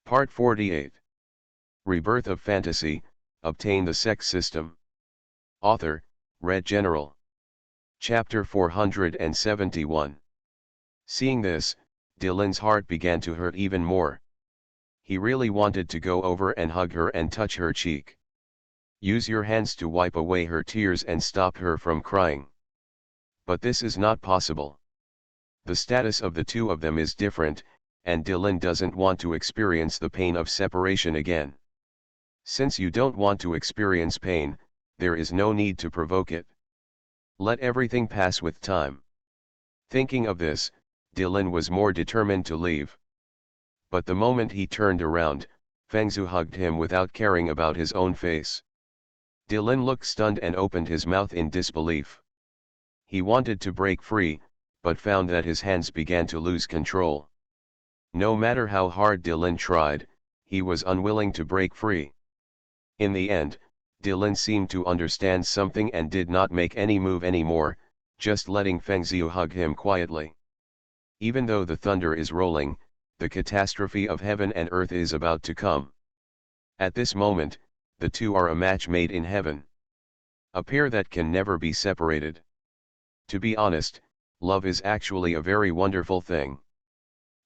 Part 48. Rebirth of Fantasy, Obtain the Sect System. Author, Red General. Chapter 471. Seeing this, Dylan's heart began to hurt even more. He really wanted to go over and hug her and touch her cheek. Use your hands to wipe away her tears and stop her from crying. But this is not possible. The status of the two of them is different, and Dylan doesn't want to experience the pain of separation again. Since you don't want to experience pain, there is no need to provoke it. Let everything pass with time. Thinking of this, Dylan was more determined to leave. But the moment he turned around, Fengzhu hugged him without caring about his own face. Dylan looked stunned and opened his mouth in disbelief. He wanted to break free, but found that his hands began to lose control. No matter how hard Dylan tried, he was unwilling to break free. In the end, Dylan seemed to understand something and did not make any move anymore, just letting Fengzhu hug him quietly. Even though the thunder is rolling, the catastrophe of heaven and earth is about to come. At this moment, the two are a match made in heaven. A pair that can never be separated. To be honest, love is actually a very wonderful thing.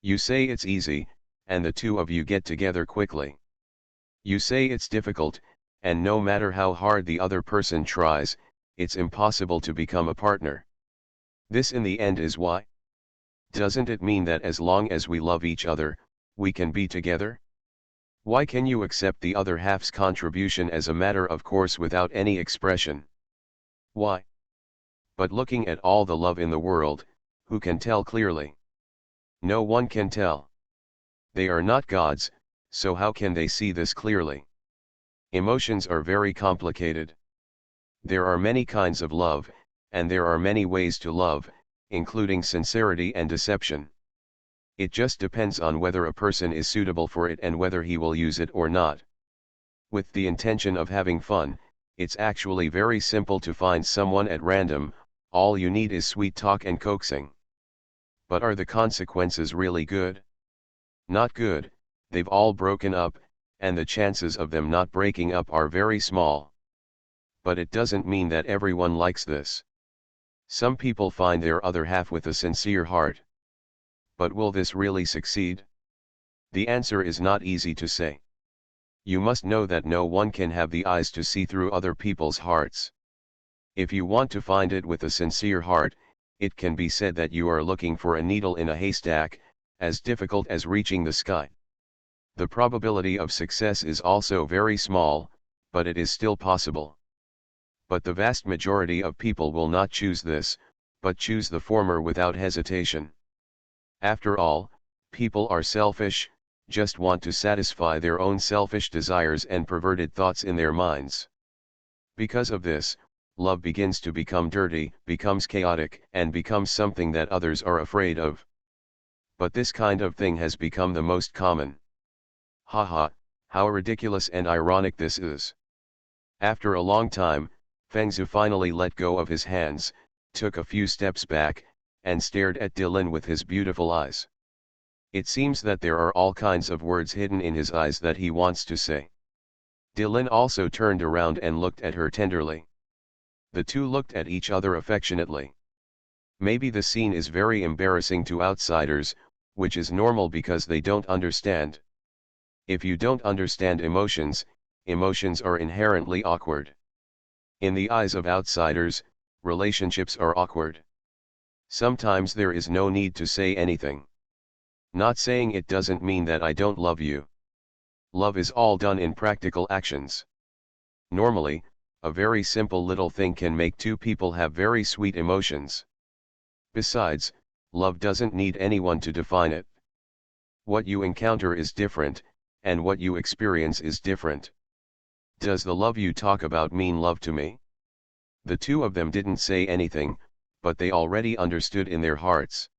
You say it's easy, and the two of you get together quickly. You say it's difficult, and no matter how hard the other person tries, it's impossible to become a partner. This in the end is why. Doesn't it mean that as long as we love each other, we can be together? Why can you accept the other half's contribution as a matter of course without any expression? Why? But looking at all the love in the world, who can tell clearly? No one can tell. They are not gods, so how can they see this clearly? Emotions are very complicated. There are many kinds of love, and there are many ways to love, including sincerity and deception. It just depends on whether a person is suitable for it and whether he will use it or not. With the intention of having fun, it's actually very simple to find someone at random. All you need is sweet talk and coaxing. But are the consequences really good? Not good. They've all broken up, and the chances of them not breaking up are very small. But it doesn't mean that everyone likes this. Some people find their other half with a sincere heart. But will this really succeed? The answer is not easy to say. You must know that no one can have the eyes to see through other people's hearts. If you want to find it with a sincere heart, it can be said that you are looking for a needle in a haystack, as difficult as reaching the sky. The probability of success is also very small, but it is still possible. But the vast majority of people will not choose this, but choose the former without hesitation. After all, people are selfish, just want to satisfy their own selfish desires and perverted thoughts in their minds. Because of this, love begins to become dirty, becomes chaotic, and becomes something that others are afraid of. But this kind of thing has become the most common. Haha, how ridiculous and ironic this is. After a long time, Fengzhu finally let go of his hands, took a few steps back, and stared at Dylan with his beautiful eyes. It seems that there are all kinds of words hidden in his eyes that he wants to say. Dylan also turned around and looked at her tenderly. The two looked at each other affectionately. Maybe the scene is very embarrassing to outsiders, which is normal because they don't understand. If you don't understand emotions, emotions are inherently awkward. In the eyes of outsiders, relationships are awkward. Sometimes there is no need to say anything. Not saying it doesn't mean that I don't love you. Love is all done in practical actions. Normally, a very simple little thing can make two people have very sweet emotions. Besides, love doesn't need anyone to define it. What you encounter is different, and what you experience is different. Does the love you talk about mean love to me? The two of them didn't say anything, but they already understood in their hearts.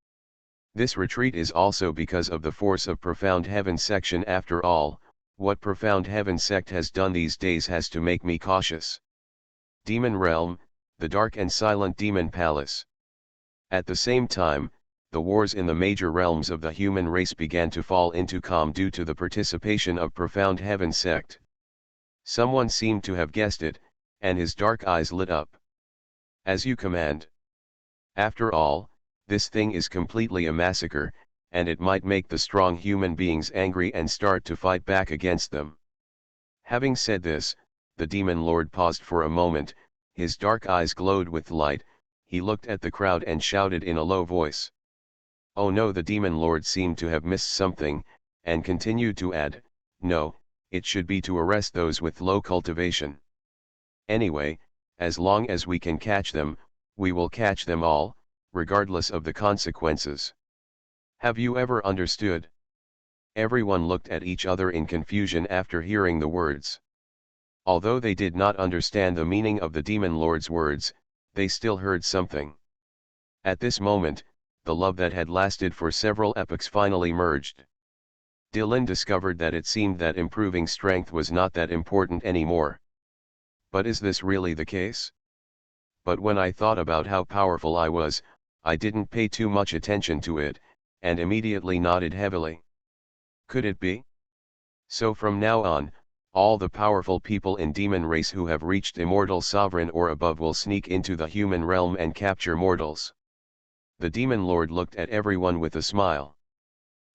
This retreat is also because of the force of Profound Heaven section. After all, what Profound Heaven sect has done these days has to make me cautious. Demon Realm, the dark and silent demon palace. At the same time, the wars in the major realms of the human race began to fall into calm due to the participation of Profound Heaven Sect. Someone seemed to have guessed it, and his dark eyes lit up. As you command. After all, this thing is completely a massacre, and it might make the strong human beings angry and start to fight back against them. Having said this, the demon lord paused for a moment, his dark eyes glowed with light, he looked at the crowd and shouted in a low voice. Oh no, the demon lord seemed to have missed something, and continued to add, no, it should be to arrest those with low cultivation. Anyway, as long as we can catch them, we will catch them all, regardless of the consequences. Have you ever understood? Everyone looked at each other in confusion after hearing the words. Although they did not understand the meaning of the demon lord's words, they still heard something. At this moment, the love that had lasted for several epochs finally merged. Dylan discovered that it seemed that improving strength was not that important anymore. But is this really the case? But when I thought about how powerful I was, I didn't pay too much attention to it, and immediately nodded heavily. Could it be? So from now on, all the powerful people in demon race who have reached immortal sovereign or above will sneak into the human realm and capture mortals. The demon lord looked at everyone with a smile.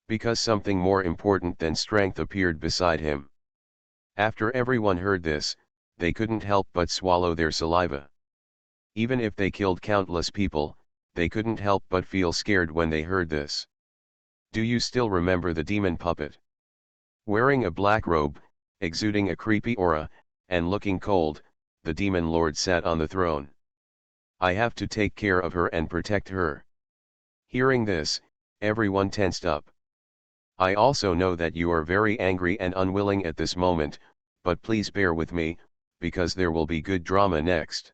Because something more important than strength appeared beside him. After everyone heard this, they couldn't help but swallow their saliva. Even if they killed countless people, they couldn't help but feel scared when they heard this. Do you still remember the demon puppet? Wearing a black robe, exuding a creepy aura, and looking cold, the demon lord sat on the throne. I have to take care of her and protect her. Hearing this, everyone tensed up. I also know that you are very angry and unwilling at this moment, but please bear with me, because there will be good drama next.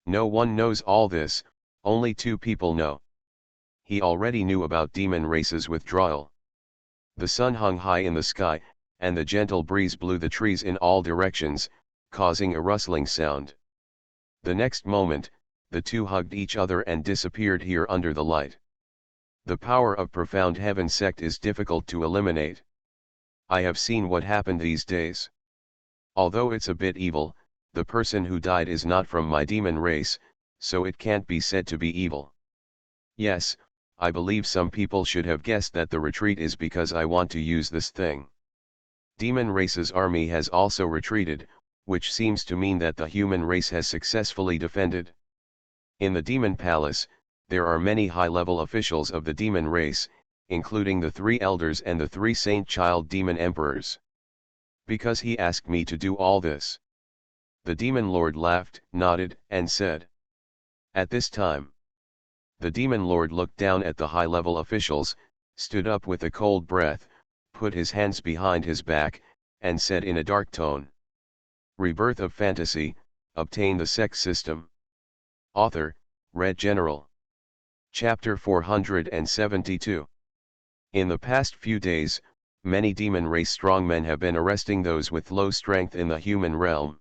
No one knows all this, only two people know. He already knew about demon race's withdrawal. The sun hung high in the sky, and the gentle breeze blew the trees in all directions, causing a rustling sound. The next moment, the two hugged each other and disappeared here under the light. The power of Profound Heaven Sect is difficult to eliminate. I have seen what happened these days. Although it's a bit evil, the person who died is not from my demon race, so it can't be said to be evil. Yes, I believe some people should have guessed that the retreat is because I want to use this thing. Demon race's army has also retreated, which seems to mean that the human race has successfully defended. In the demon palace, there are many high-level officials of the demon race, including the 3 elders and the 3 saint child demon emperors. Because he asked me to do all this. The demon lord laughed, nodded, and said. At this time, the demon lord looked down at the high-level officials, stood up with a cold breath, put his hands behind his back, and said in a dark tone. Rebirth of Fantasy, obtain the Sect system. Author, Red General. Chapter 472. In the past few days, many demon race strongmen have been arresting those with low strength in the human realm.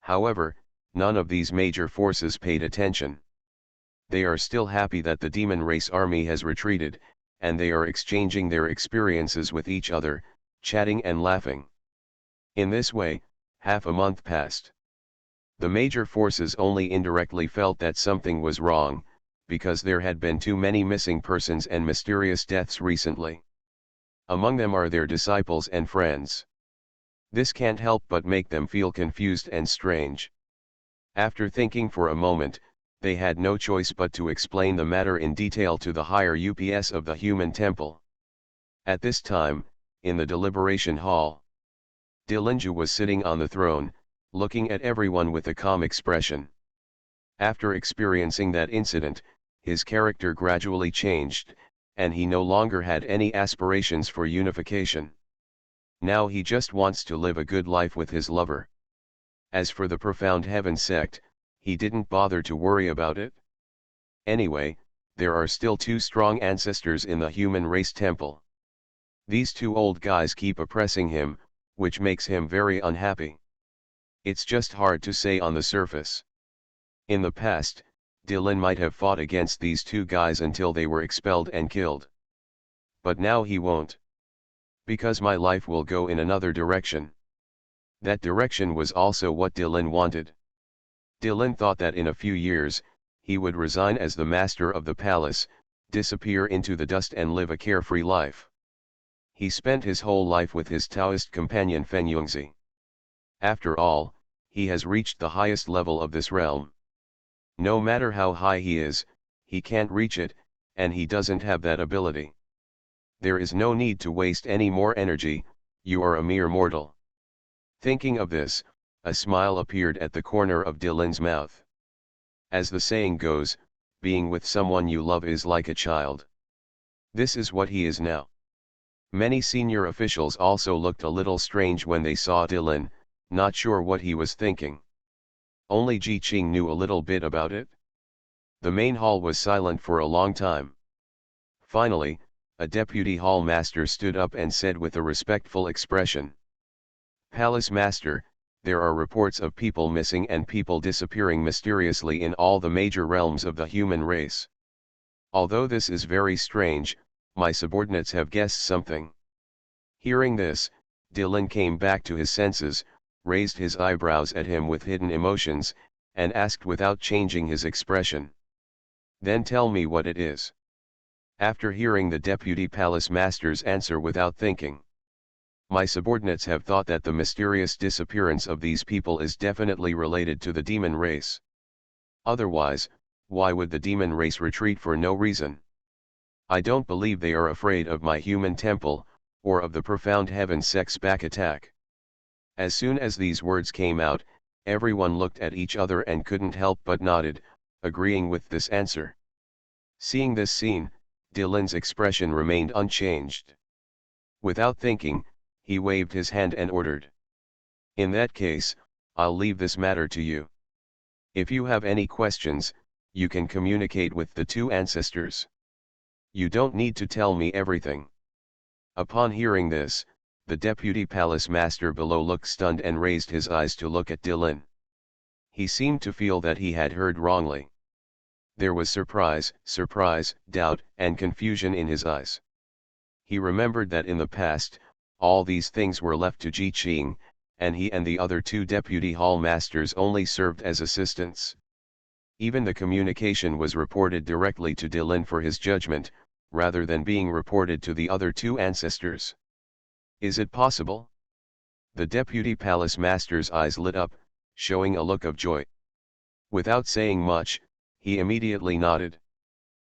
However, none of these major forces paid attention. They are still happy that the demon race army has retreated, and they are exchanging their experiences with each other, chatting and laughing. In this way, half a month passed. The major forces only indirectly felt that something was wrong, because there had been too many missing persons and mysterious deaths recently. Among them are their disciples and friends. This can't help but make them feel confused and strange. After thinking for a moment, they had no choice but to explain the matter in detail to the higher UPS of the human temple. At this time, in the deliberation hall, Dilinju was sitting on the throne, looking at everyone with a calm expression. After experiencing that incident, his character gradually changed, and he no longer had any aspirations for unification. Now he just wants to live a good life with his lover. As for the Profound Heaven Sect, he didn't bother to worry about it. Anyway, there are still 2 strong ancestors in the human race temple. These 2 old guys keep oppressing him, which makes him very unhappy. It's just hard to say on the surface. In the past, Dylan might have fought against these two guys until they were expelled and killed. But now he won't. Because my life will go in another direction. That direction was also what Dylan wanted. Dylan thought that in a few years, he would resign as the master of the palace, disappear into the dust and live a carefree life. He spent his whole life with his Taoist companion Fengyungzi. After all, he has reached the highest level of this realm. No matter how high he is, he can't reach it, and he doesn't have that ability. There is no need to waste any more energy, you are a mere mortal. Thinking of this, a smile appeared at the corner of Dylan's mouth. As the saying goes, being with someone you love is like a child. This is what he is now. Many senior officials also looked a little strange when they saw Dylan, not sure what he was thinking. Only Ji Qing knew a little bit about it. The main hall was silent for a long time. Finally, a deputy hall master stood up and said with a respectful expression, "Palace master, there are reports of people missing and people disappearing mysteriously in all the major realms of the human race. Although this is very strange, my subordinates have guessed something." Hearing this, Dylan came back to his senses, raised his eyebrows at him with hidden emotions, and asked without changing his expression, "Then tell me what it is." After hearing the deputy palace master's answer without thinking, "My subordinates have thought that the mysterious disappearance of these people is definitely related to the demon race. Otherwise, why would the demon race retreat for no reason? I don't believe they are afraid of my human temple, or of the profound heaven sect's back attack." As soon as these words came out, everyone looked at each other and couldn't help but nodded, agreeing with this answer. Seeing this scene, Dylan's expression remained unchanged. Without thinking, he waved his hand and ordered, "In that case, I'll leave this matter to you. If you have any questions, you can communicate with the two ancestors. You don't need to tell me everything." Upon hearing this, the deputy palace master below looked stunned and raised his eyes to look at Dylan. He seemed to feel that he had heard wrongly. There was surprise, doubt, and confusion in his eyes. He remembered that in the past, all these things were left to Ji Qing, and he and the other two deputy hall masters only served as assistants. Even the communication was reported directly to Dylan for his judgment, rather than being reported to the other two ancestors. Is it possible? The deputy palace master's eyes lit up, showing a look of joy. Without saying much, he immediately nodded.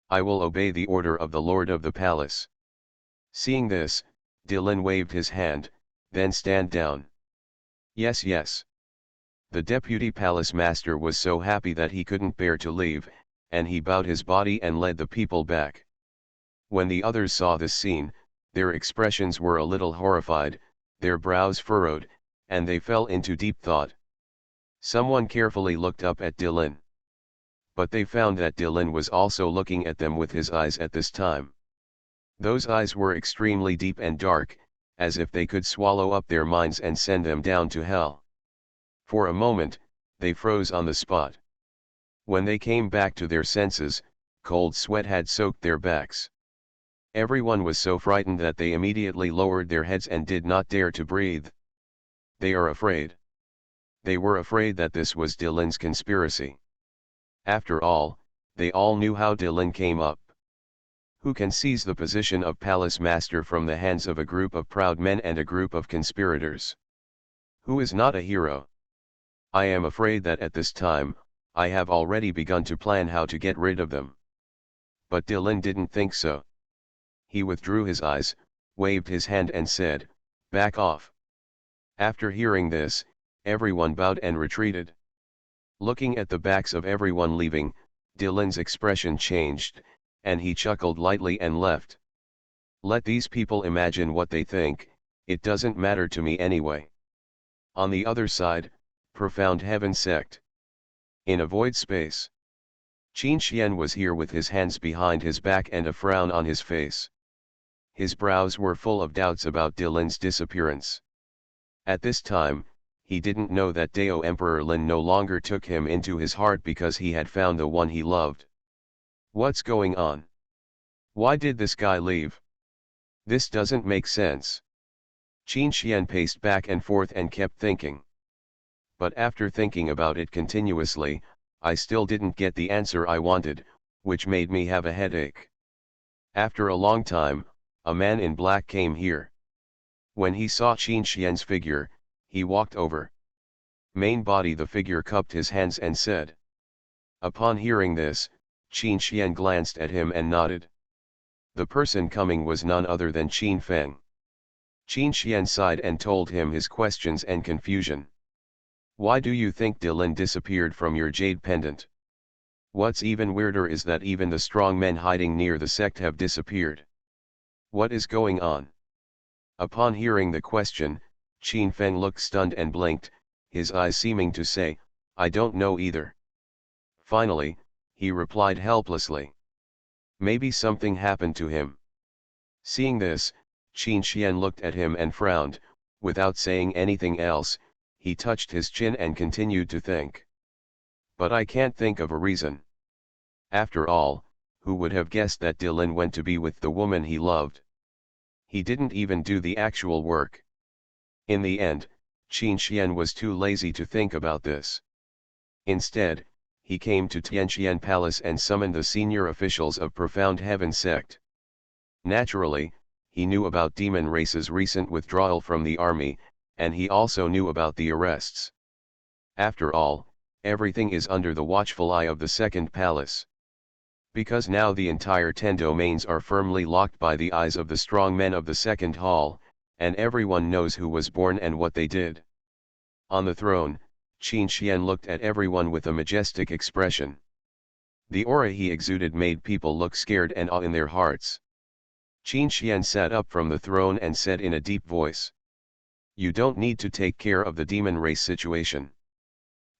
"I will obey the order of the lord of the palace." Seeing this, Dylan waved his hand, "Then stand down." "Yes, yes." The deputy palace master was so happy that he couldn't bear to leave, and he bowed his body and led the people back. When the others saw this scene, their expressions were a little horrified, their brows furrowed, and they fell into deep thought. Someone carefully looked up at Dylan. But they found that Dylan was also looking at them with his eyes at this time. Those eyes were extremely deep and dark, as if they could swallow up their minds and send them down to hell. For a moment, they froze on the spot. When they came back to their senses, cold sweat had soaked their backs. Everyone was so frightened that they immediately lowered their heads and did not dare to breathe. They are afraid. They were afraid that this was Dylan's conspiracy. After all, they all knew how Dylan came up. Who can seize the position of palace master from the hands of a group of proud men and a group of conspirators? Who is not a hero? I am afraid that at this time, I have already begun to plan how to get rid of them. But Dylan didn't think so. He withdrew his eyes, waved his hand and said, "Back off." After hearing this, everyone bowed and retreated. Looking at the backs of everyone leaving, Dylan's expression changed, and he chuckled lightly and left. Let these people imagine what they think, it doesn't matter to me anyway. On the other side, profound heaven sect. In a void space. Qin Xian was here with his hands behind his back and a frown on his face. His brows were full of doubts about Dylan's disappearance. At this time, he didn't know that Dao Emperor Lin no longer took him into his heart because he had found the one he loved. What's going on? Why did this guy leave? This doesn't make sense. Qin Xian paced back and forth and kept thinking. But after thinking about it continuously, I still didn't get the answer I wanted, which made me have a headache. After a long time, a man in black came here. When he saw Qin Xian's figure, he walked over. Main body the figure cupped his hands and said. Upon hearing this, Qin Xian glanced at him and nodded. The person coming was none other than Qin Feng. Qin Xian sighed and told him his questions and confusion. Why do you think Dylan disappeared from your jade pendant? What's even weirder is that even the strong men hiding near the sect have disappeared. What is going on? Upon hearing the question, Qin Feng looked stunned and blinked, his eyes seeming to say, I don't know either. Finally, he replied helplessly. Maybe something happened to him. Seeing this, Qin Xian looked at him and frowned. Without saying anything else, he touched his chin and continued to think. But I can't think of a reason. After all, who would have guessed that Dylan went to be with the woman he loved? He didn't even do the actual work. In the end, Qin Xian was too lazy to think about this. Instead, he came to Tianqian Palace and summoned the senior officials of Profound Heaven Sect. Naturally, he knew about demon race's recent withdrawal from the army, and he also knew about the arrests. After all, everything is under the watchful eye of the second palace. Because now the entire 10 domains are firmly locked by the eyes of the strong men of the second hall, and everyone knows who was born and what they did. On the throne, Qin Xian looked at everyone with a majestic expression. The aura he exuded made people look scared and awe in their hearts. Qin Xian sat up from the throne and said in a deep voice. You don't need to take care of the demon race situation.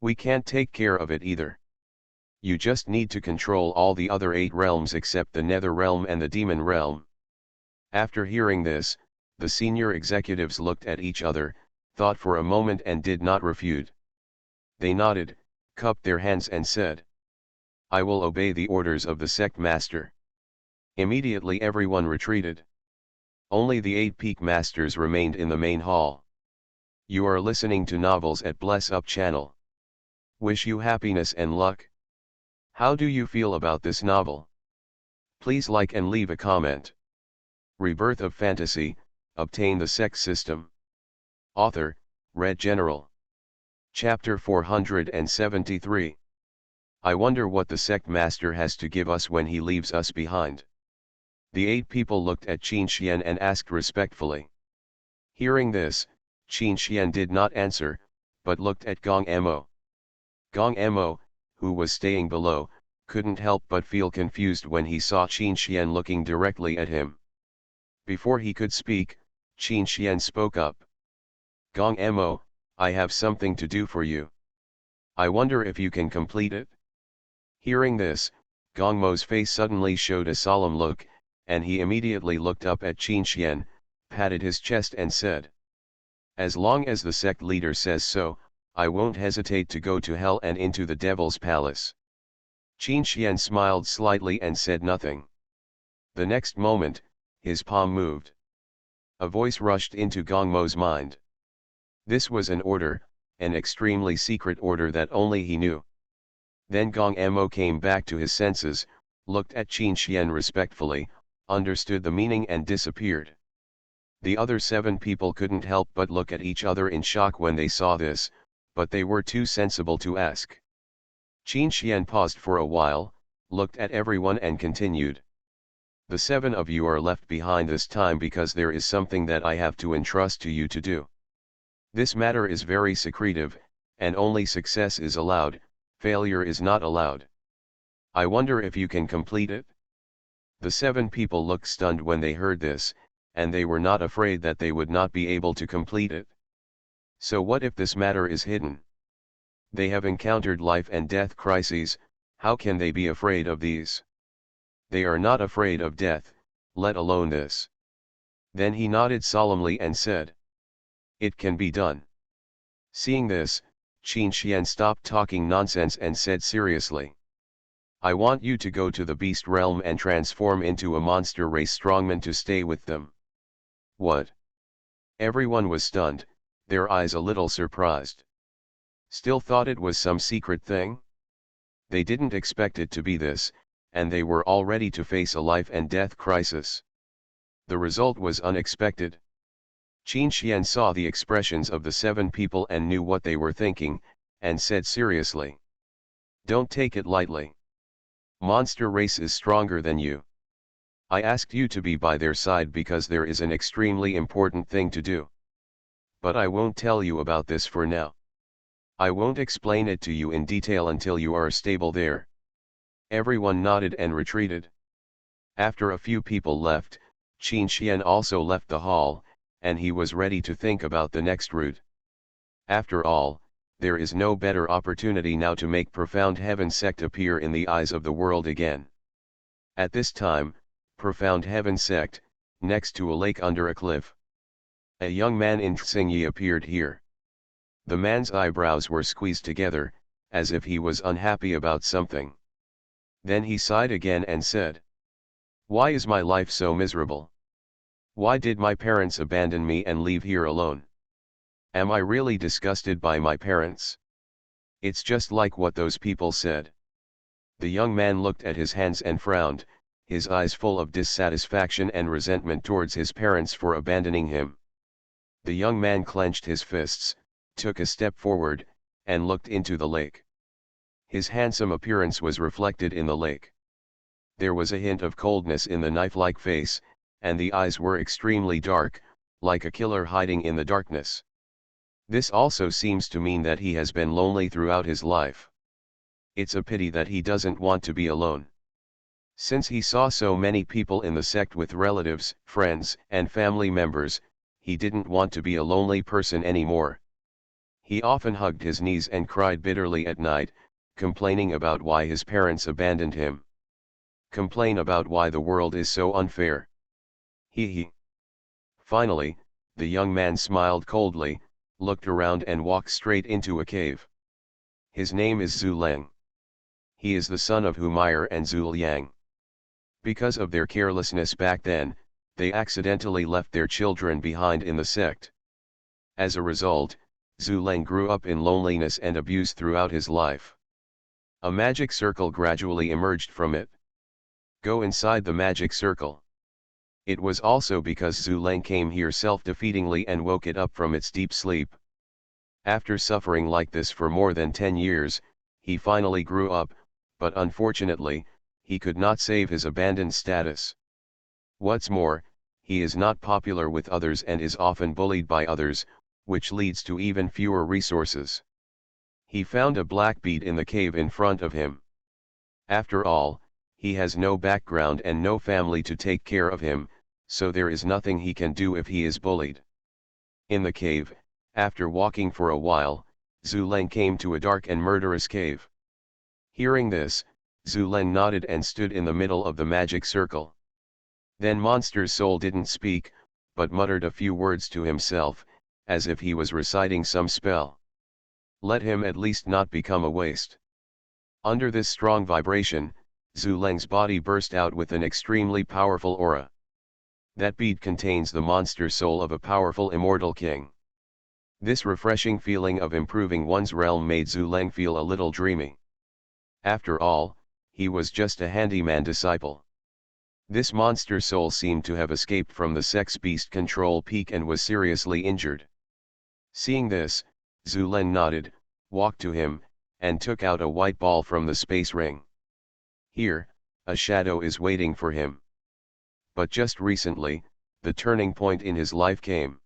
We can't take care of it either. You just need to control all the other 8 realms except the Nether realm and the demon realm. After hearing this, the senior executives looked at each other, thought for a moment and did not refute. They nodded, cupped their hands and said. I will obey the orders of the sect master. Immediately everyone retreated. Only the 8 peak masters remained in the main hall. You are listening to Novels at Bless Up channel. Wish you happiness and luck. How do you feel about this novel? Please like and leave a comment. Rebirth of Fantasy, Obtain the Sect System. Author, Red General. Chapter 473. I wonder what the sect master has to give us when he leaves us behind. The 8 people looked at Qin Xian and asked respectfully. Hearing this, Qin Xian did not answer, but looked at Gong Emo. Gong Emo, who was staying below, couldn't help but feel confused when he saw Qin Xian looking directly at him. Before he could speak, Qin Xian spoke up. Gong Emo, I have something to do for you. I wonder if you can complete it? Hearing this, Gong Mo's face suddenly showed a solemn look, and he immediately looked up at Qin Xian, patted his chest and said. As long as the sect leader says so, I won't hesitate to go to hell and into the devil's palace. Qin Xian smiled slightly and said nothing. The next moment, his palm moved. A voice rushed into Gong Mo's mind. This was an order, an extremely secret order that only he knew. Then Gong Emo came back to his senses, looked at Qin Xian respectfully, understood the meaning and disappeared. The other 7 people couldn't help but look at each other in shock when they saw this, but they were too sensible to ask. Qin Xian paused for a while, looked at everyone and continued. The 7 of you are left behind this time because there is something that I have to entrust to you to do. This matter is very secretive, and only success is allowed, failure is not allowed. I wonder if you can complete it? The 7 people looked stunned when they heard this, and they were not afraid that they would not be able to complete it. So what if this matter is hidden? They have encountered life and death crises, how can they be afraid of these? They are not afraid of death, let alone this. Then he nodded solemnly and said. It can be done. Seeing this, Qin Xian stopped talking nonsense and said seriously. I want you to go to the beast realm and transform into a monster race strongman to stay with them. What? Everyone was stunned, their eyes a little surprised. Still thought it was some secret thing? They didn't expect it to be this, and they were all ready to face a life and death crisis. The result was unexpected. Qin Xian saw the expressions of the 7 people and knew what they were thinking, and said seriously. Don't take it lightly. Monster race is stronger than you. I asked you to be by their side because there is an extremely important thing to do. But I won't tell you about this for now. I won't explain it to you in detail until you are stable there. Everyone nodded and retreated. After a few people left, Qin Xian also left the hall, and he was ready to think about the next route. After all, there is no better opportunity now to make Profound Heaven Sect appear in the eyes of the world again. At this time, Profound Heaven Sect, next to a lake under a cliff. A young man in Xingyi appeared here. The man's eyebrows were squeezed together, as if he was unhappy about something. Then he sighed again and said, Why is my life so miserable? Why did my parents abandon me and leave here alone? Am I really disgusted by my parents? It's just like what those people said. The young man looked at his hands and frowned, his eyes full of dissatisfaction and resentment towards his parents for abandoning him. The young man clenched his fists, took a step forward, and looked into the lake. His handsome appearance was reflected in the lake. There was a hint of coldness in the knife-like face, and the eyes were extremely dark, like a killer hiding in the darkness. This also seems to mean that he has been lonely throughout his life. It's a pity that he doesn't want to be alone. Since he saw so many people in the sect with relatives, friends, and family members, he didn't want to be a lonely person anymore. He often hugged his knees and cried bitterly at night, complaining about why his parents abandoned him. Complain about why the world is so unfair. He. Finally, the young man smiled coldly, looked around and walked straight into a cave. His name is Zhu Leng. He is the son of Humayr and Zhu Liang. Because of their carelessness back then, they accidentally left their children behind in the sect. As a result, Zhu Leng grew up in loneliness and abuse throughout his life. A magic circle gradually emerged from it. Go inside the magic circle. It was also because Zhu Leng came here self-defeatingly and woke it up from its deep sleep. After suffering like this for more than 10 years, he finally grew up, but unfortunately, he could not save his abandoned status. What's more, he is not popular with others and is often bullied by others, which leads to even fewer resources. He found a black bead in the cave in front of him. After all, he has no background and no family to take care of him, so there is nothing he can do if he is bullied. In the cave, after walking for a while, Zhu Leng came to a dark and murderous cave. Hearing this, Zhu Leng nodded and stood in the middle of the magic circle. Then Monster's soul didn't speak, but muttered a few words to himself, as if he was reciting some spell. Let him at least not become a waste. Under this strong vibration, Zhu Leng's body burst out with an extremely powerful aura. That bead contains the monster soul of a powerful immortal king. This refreshing feeling of improving one's realm made Zhu Leng feel a little dreamy. After all, he was just a handyman disciple. This monster soul seemed to have escaped from the sect's beast control peak and was seriously injured. Seeing this, Zhu Leng nodded, walked to him, and took out a white ball from the space ring. Here, a shadow is waiting for him. But just recently, the turning point in his life came.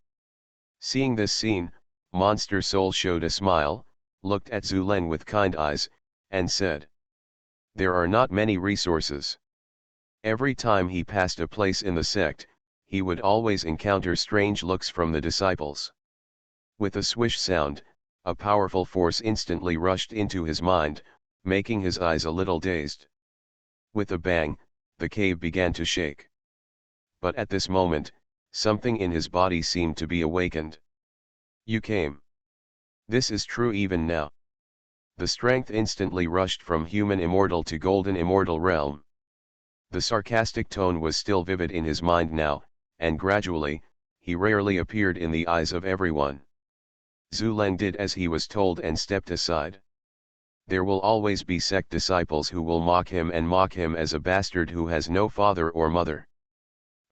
Seeing this scene, Monster Soul showed a smile, looked at Zhu Leng with kind eyes, and said, There are not many resources. Every time he passed a place in the sect, he would always encounter strange looks from the disciples. With a swish sound, a powerful force instantly rushed into his mind, making his eyes a little dazed. With a bang, the cave began to shake. But at this moment, something in his body seemed to be awakened. You came. This is true even now. The strength instantly rushed from human immortal to golden immortal realm. The sarcastic tone was still vivid in his mind now, and gradually, he rarely appeared in the eyes of everyone. Zuleng did as he was told and stepped aside. There will always be sect disciples who will mock him as a bastard who has no father or mother.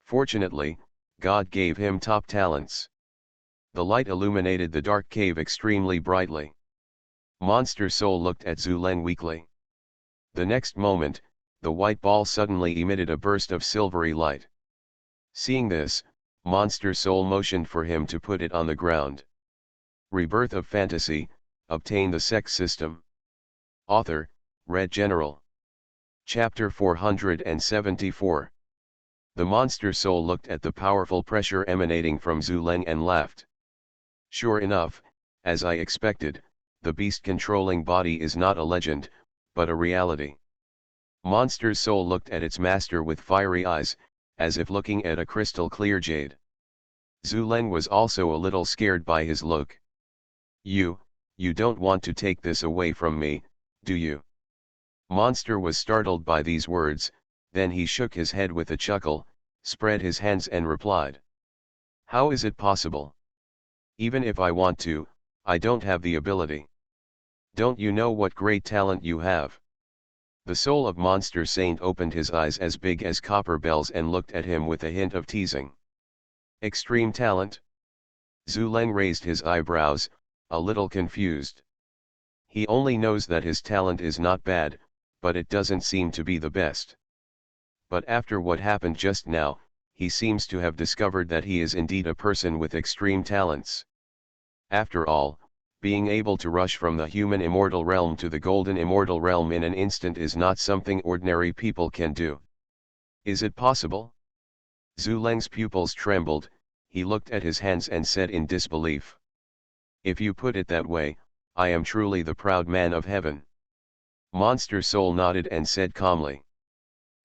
Fortunately, God gave him top talents. The light illuminated the dark cave extremely brightly. Monster Soul looked at Zuleng weakly. The next moment, the white ball suddenly emitted a burst of silvery light. Seeing this, Monster Soul motioned for him to put it on the ground. Rebirth of Fantasy, obtain the Sect system. Author, Red General. Chapter 474. The Monster Soul looked at the powerful pressure emanating from Zuleng and laughed. Sure enough, as I expected, the beast-controlling body is not a legend, but a reality. Monster's soul looked at its master with fiery eyes, as if looking at a crystal-clear jade. Zuleng was also a little scared by his look. You don't want to take this away from me, do you? Monster was startled by these words, then he shook his head with a chuckle, spread his hands and replied. How is it possible? Even if I want to, I don't have the ability. Don't you know what great talent you have? The soul of Monster Saint opened his eyes as big as copper bells and looked at him with a hint of teasing. Extreme talent? Zuleng raised his eyebrows, a little confused. He only knows that his talent is not bad, but it doesn't seem to be the best. But after what happened just now, he seems to have discovered that he is indeed a person with extreme talents. After all, being able to rush from the human immortal realm to the golden immortal realm in an instant is not something ordinary people can do. Is it possible? Zuleng's pupils trembled, he looked at his hands and said in disbelief. If you put it that way, I am truly the proud man of heaven. Monster Soul nodded and said calmly.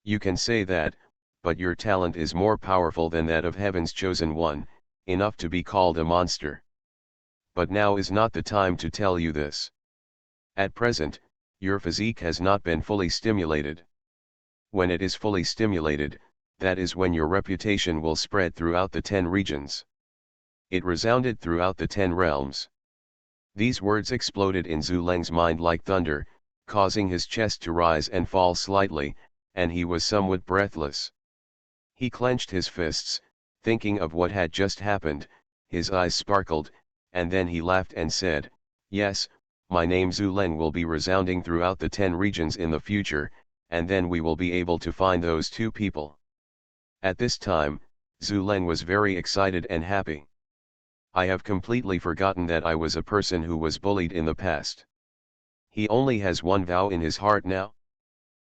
You can say that, but your talent is more powerful than that of heaven's chosen one, enough to be called a monster. But now is not the time to tell you this. At present, your physique has not been fully stimulated. When it is fully stimulated, that is when your reputation will spread throughout the 10 regions. It resounded throughout the 10 realms. These words exploded in Zuleng's mind like thunder, causing his chest to rise and fall slightly, and he was somewhat breathless. He clenched his fists, thinking of what had just happened, his eyes sparkled, and then he laughed and said, yes, my name Zuleng will be resounding throughout the 10 regions in the future, and then we will be able to find those 2 people. At this time, Zuleng was very excited and happy. I have completely forgotten that I was a person who was bullied in the past. He only has one vow in his heart now.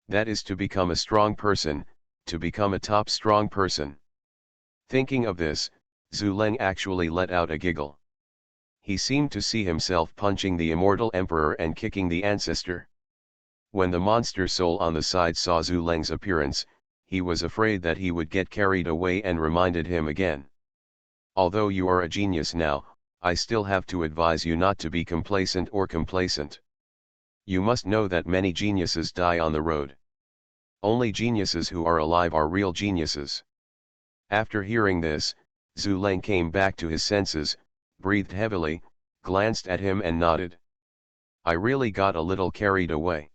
That is to become a strong person, to become a top strong person. Thinking of this, Zuleng actually let out a giggle. He seemed to see himself punching the immortal emperor and kicking the ancestor. When the monster soul on the side saw Zuleng's appearance, he was afraid that he would get carried away and reminded him again. Although you are a genius now, I still have to advise you not to be complacent. You must know that many geniuses die on the road. Only geniuses who are alive are real geniuses. After hearing this, Zuleng came back to his senses, breathed heavily, glanced at him and nodded. I really got a little carried away.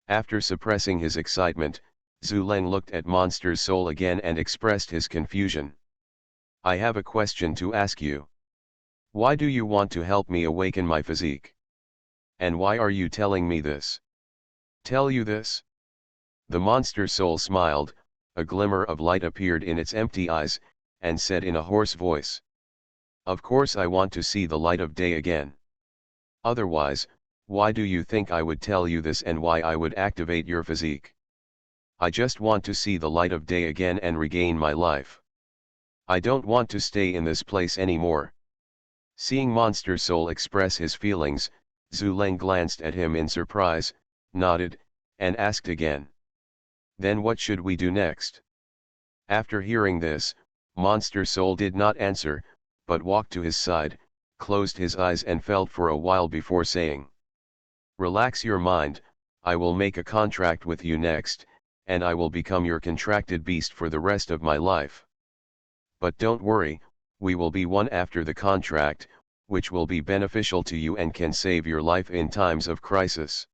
After suppressing his excitement, Zuleng looked at Monster's soul again and expressed his confusion. I have a question to ask you. Why do you want to help me awaken my physique? And why are you telling me this? Tell you this? The monster soul smiled, a glimmer of light appeared in its empty eyes, and said in a hoarse voice. Of course I want to see the light of day again. Otherwise, why do you think I would tell you this and why I would activate your physique? I just want to see the light of day again and regain my life. I don't want to stay in this place anymore. Seeing Monster Soul express his feelings, Zuleng glanced at him in surprise, nodded, and asked again. Then what should we do next? After hearing this, Monster Soul did not answer, but walked to his side, closed his eyes and felt for a while before saying, "Relax your mind, I will make a contract with you next, and I will become your contracted beast for the rest of my life. But don't worry, we will be one after the contract, which will be beneficial to you and can save your life in times of crisis."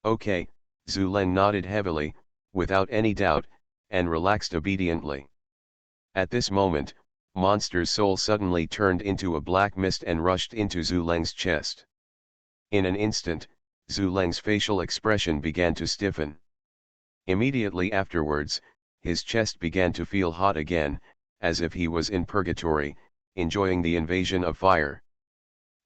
"Okay," Zhu nodded heavily, without any doubt, and relaxed obediently. At this moment, Monster's soul suddenly turned into a black mist and rushed into Zhu chest. In an instant, Zhu facial expression began to stiffen. Immediately afterwards, his chest began to feel hot again, as if he was in purgatory, enjoying the invasion of fire.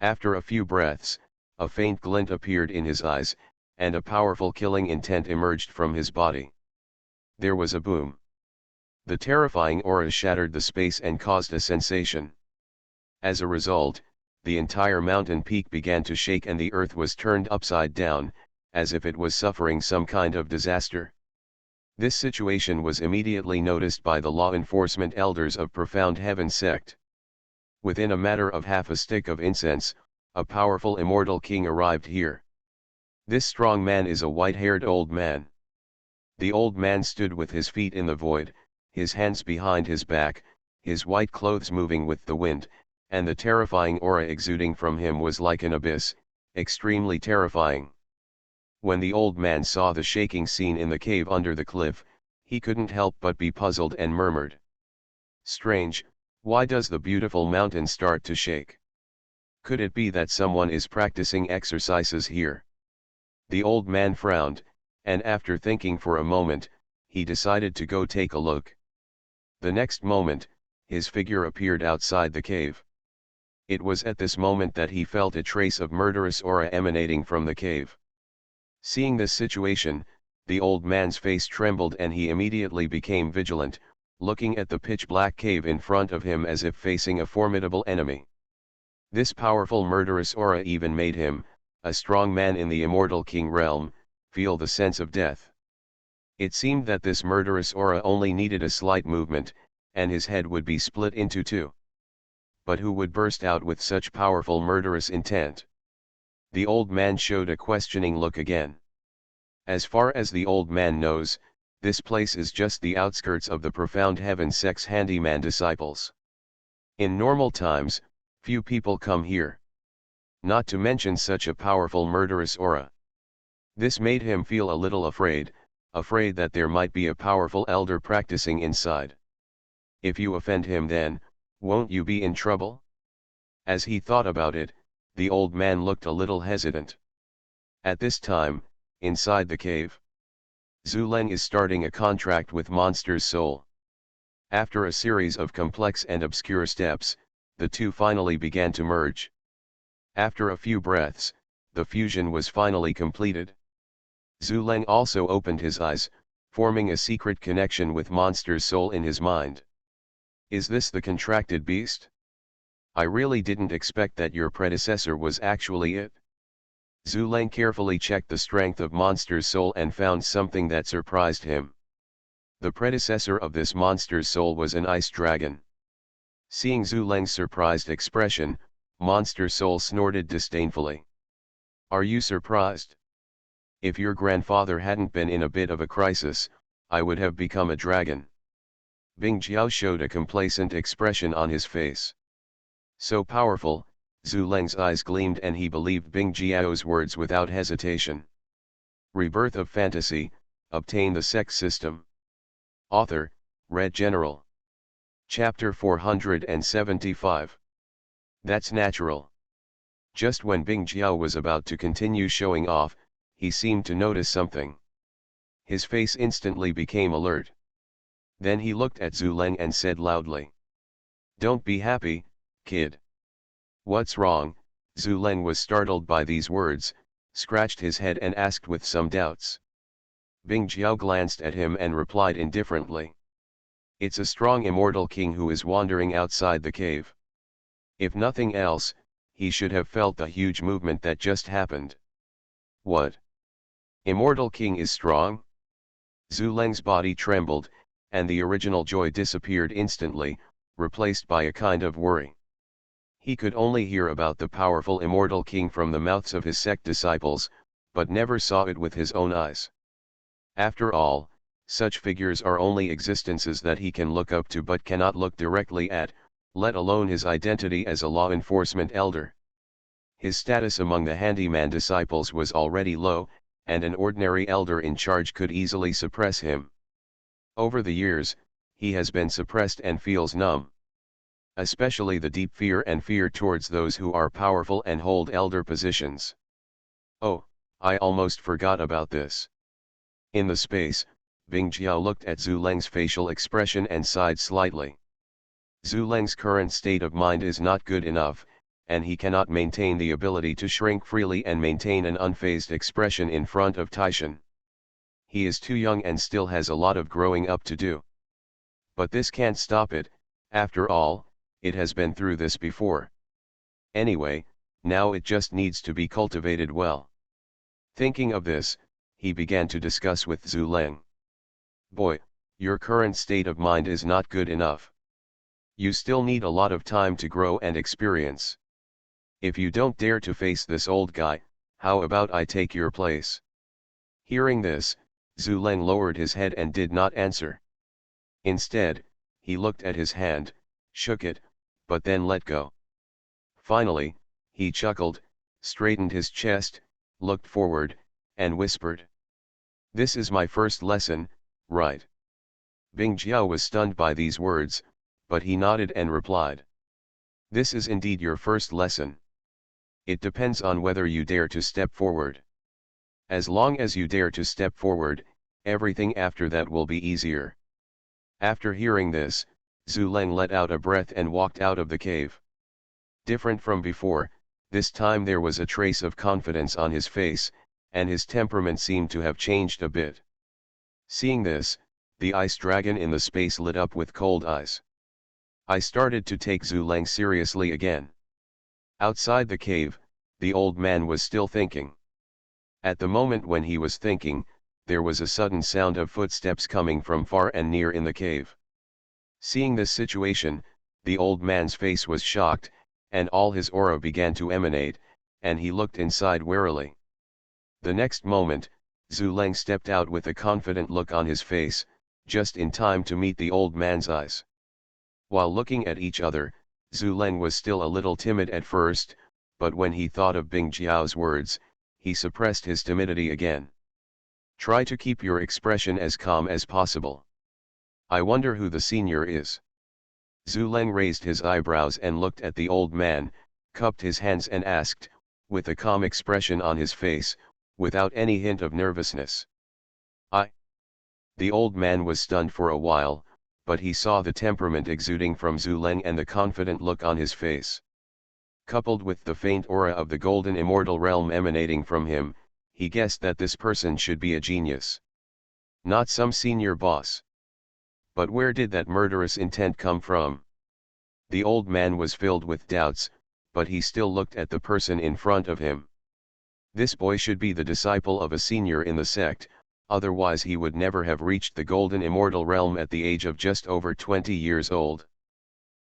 After a few breaths, a faint glint appeared in his eyes, and a powerful killing intent emerged from his body. There was a boom. The terrifying aura shattered the space and caused a sensation. As a result, the entire mountain peak began to shake and the earth was turned upside down, as if it was suffering some kind of disaster. This situation was immediately noticed by the law enforcement elders of Profound Heaven Sect. Within a matter of half a stick of incense, a powerful immortal king arrived here. This strong man is a white-haired old man. The old man stood with his feet in the void, his hands behind his back, his white clothes moving with the wind, and the terrifying aura exuding from him was like an abyss, extremely terrifying. When the old man saw the shaking scene in the cave under the cliff, he couldn't help but be puzzled and murmured, "Strange, why does the beautiful mountain start to shake? Could it be that someone is practicing exercises here?" The old man frowned, and after thinking for a moment, he decided to go take a look. The next moment, his figure appeared outside the cave. It was at this moment that he felt a trace of murderous aura emanating from the cave. Seeing this situation, the old man's face trembled and he immediately became vigilant, looking at the pitch-black cave in front of him as if facing a formidable enemy. This powerful murderous aura even made him, a strong man in the immortal king realm, feel the sense of death. It seemed that this murderous aura only needed a slight movement, and his head would be split into two. But who would burst out with such powerful murderous intent? The old man showed a questioning look again. As far as the old man knows, this place is just the outskirts of the Profound Heaven Sect's handyman disciples. In normal times, few people come here. Not to mention such a powerful murderous aura. This made him feel a little afraid that there might be a powerful elder practicing inside. If you offend him then, won't you be in trouble? As he thought about it, the old man looked a little hesitant. At this time, inside the cave, Zhu is starting a contract with Monster's soul. After a series of complex and obscure steps, the two finally began to merge. After a few breaths, the fusion was finally completed. Zhu also opened his eyes, forming a secret connection with Monster's soul in his mind. Is this the contracted beast? I really didn't expect that your predecessor was actually it. Zhu carefully checked the strength of Monster's soul and found something that surprised him. The predecessor of this Monster's soul was an ice dragon. Seeing Zhu surprised expression, Monster's soul snorted disdainfully. Are you surprised? If your grandfather hadn't been in a bit of a crisis, I would have become a dragon. Bing Jiao showed a complacent expression on his face. So powerful, Zhu eyes gleamed and he believed Bing Jiao's words without hesitation. Rebirth of Fantasy, Obtain the Sect System. Author, Red General. Chapter 475. That's natural. Just when Bing Jiao was about to continue showing off, he seemed to notice something. His face instantly became alert. Then he looked at Zhu and said loudly, "Don't be happy, kid." "What's wrong?" Zhu was startled by these words, scratched his head and asked with some doubts. Bing Jiao glanced at him and replied indifferently, "It's a strong immortal king who is wandering outside the cave. If nothing else, he should have felt the huge movement that just happened." "What? Immortal king is strong?" Zhu body trembled, and the original joy disappeared instantly, replaced by a kind of worry. He could only hear about the powerful immortal king from the mouths of his sect disciples, but never saw it with his own eyes. After all, such figures are only existences that he can look up to but cannot look directly at, let alone his identity as a law enforcement elder. His status among the handyman disciples was already low, and an ordinary elder in charge could easily suppress him. Over the years, he has been suppressed and feels numb. Especially the deep fear and fear towards those who are powerful and hold elder positions. Oh, I almost forgot about this. In the space, Bing Jiao looked at Zhu Leng's facial expression and sighed slightly. Zhu Leng's current state of mind is not good enough, and he cannot maintain the ability to shrink freely and maintain an unfazed expression in front of Taishan. He is too young and still has a lot of growing up to do. But this can't stop it, after all, it has been through this before. Anyway, now it just needs to be cultivated well. Thinking of this, he began to discuss with Zhu Leng. Boy, your current state of mind is not good enough. You still need a lot of time to grow and experience. If you don't dare to face this old guy, how about I take your place? Hearing this, Zhu Leng lowered his head and did not answer. Instead, he looked at his hand, shook it, but then let go. Finally, he chuckled, straightened his chest, looked forward, and whispered. This is my first lesson, right? Bing Jiao was stunned by these words, but he nodded and replied. This is indeed your first lesson. It depends on whether you dare to step forward. As long as you dare to step forward, everything after that will be easier. After hearing this, Zhu Leng let out a breath and walked out of the cave. Different from before, this time there was a trace of confidence on his face, and his temperament seemed to have changed a bit. Seeing this, the ice dragon in the space lit up with cold eyes. I started to take Zhu Leng seriously again. Outside the cave, the old man was still thinking. At the moment when he was thinking, there was a sudden sound of footsteps coming from far and near in the cave. Seeing this situation, the old man's face was shocked, and all his aura began to emanate, and he looked inside warily. The next moment, Zhu Leng stepped out with a confident look on his face, just in time to meet the old man's eyes. While looking at each other, Zhu Leng was still a little timid at first, but when he thought of Bing Jiao's words, he suppressed his timidity again. Try to keep your expression as calm as possible. I wonder who the senior is. Zhu Leng raised his eyebrows and looked at the old man, cupped his hands and asked, with a calm expression on his face, without any hint of nervousness. The old man was stunned for a while, but he saw the temperament exuding from Zhu Leng and the confident look on his face. Coupled with the faint aura of the golden immortal realm emanating from him, he guessed that this person should be a genius. Not some senior boss. But where did that murderous intent come from? The old man was filled with doubts, but he still looked at the person in front of him. This boy should be the disciple of a senior in the sect, otherwise he would never have reached the golden immortal realm at the age of just over 20 years old.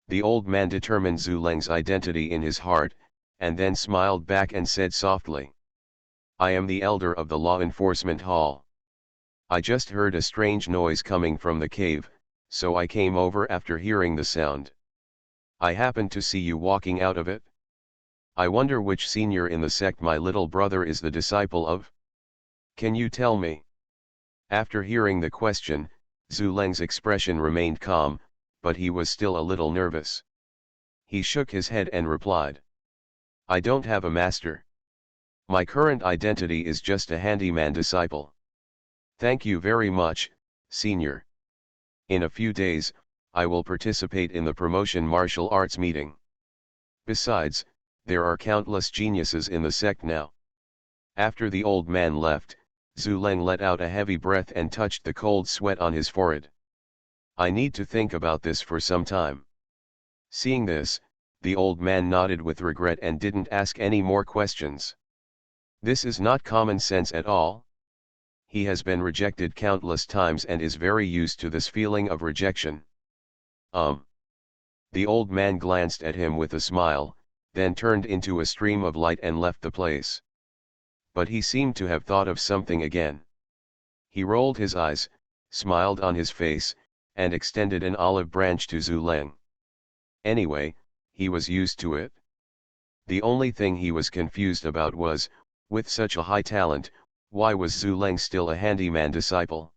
The old man determined Zhu Leng's identity in his heart, and then smiled back and said softly. I am the elder of the law enforcement hall. I just heard a strange noise coming from the cave, so I came over after hearing the sound. I happened to see you walking out of it. I wonder which senior in the sect my little brother is the disciple of? Can you tell me? After hearing the question, Zhu Leng's expression remained calm, but he was still a little nervous. He shook his head and replied. I don't have a master. My current identity is just a handyman disciple. Thank you very much, senior. In a few days, I will participate in the promotion martial arts meeting. Besides, there are countless geniuses in the sect now. After the old man left, Zhu Leng let out a heavy breath and touched the cold sweat on his forehead. I need to think about this for some time. Seeing this, the old man nodded with regret and didn't ask any more questions. This is not common sense at all. He has been rejected countless times and is very used to this feeling of rejection. The old man glanced at him with a smile, then turned into a stream of light and left the place. But he seemed to have thought of something again. He rolled his eyes, smiled on his face, and extended an olive branch to Zhu Leng. Anyway, he was used to it. The only thing he was confused about was, with such a high talent, why was Zhu Leng still a handyman disciple?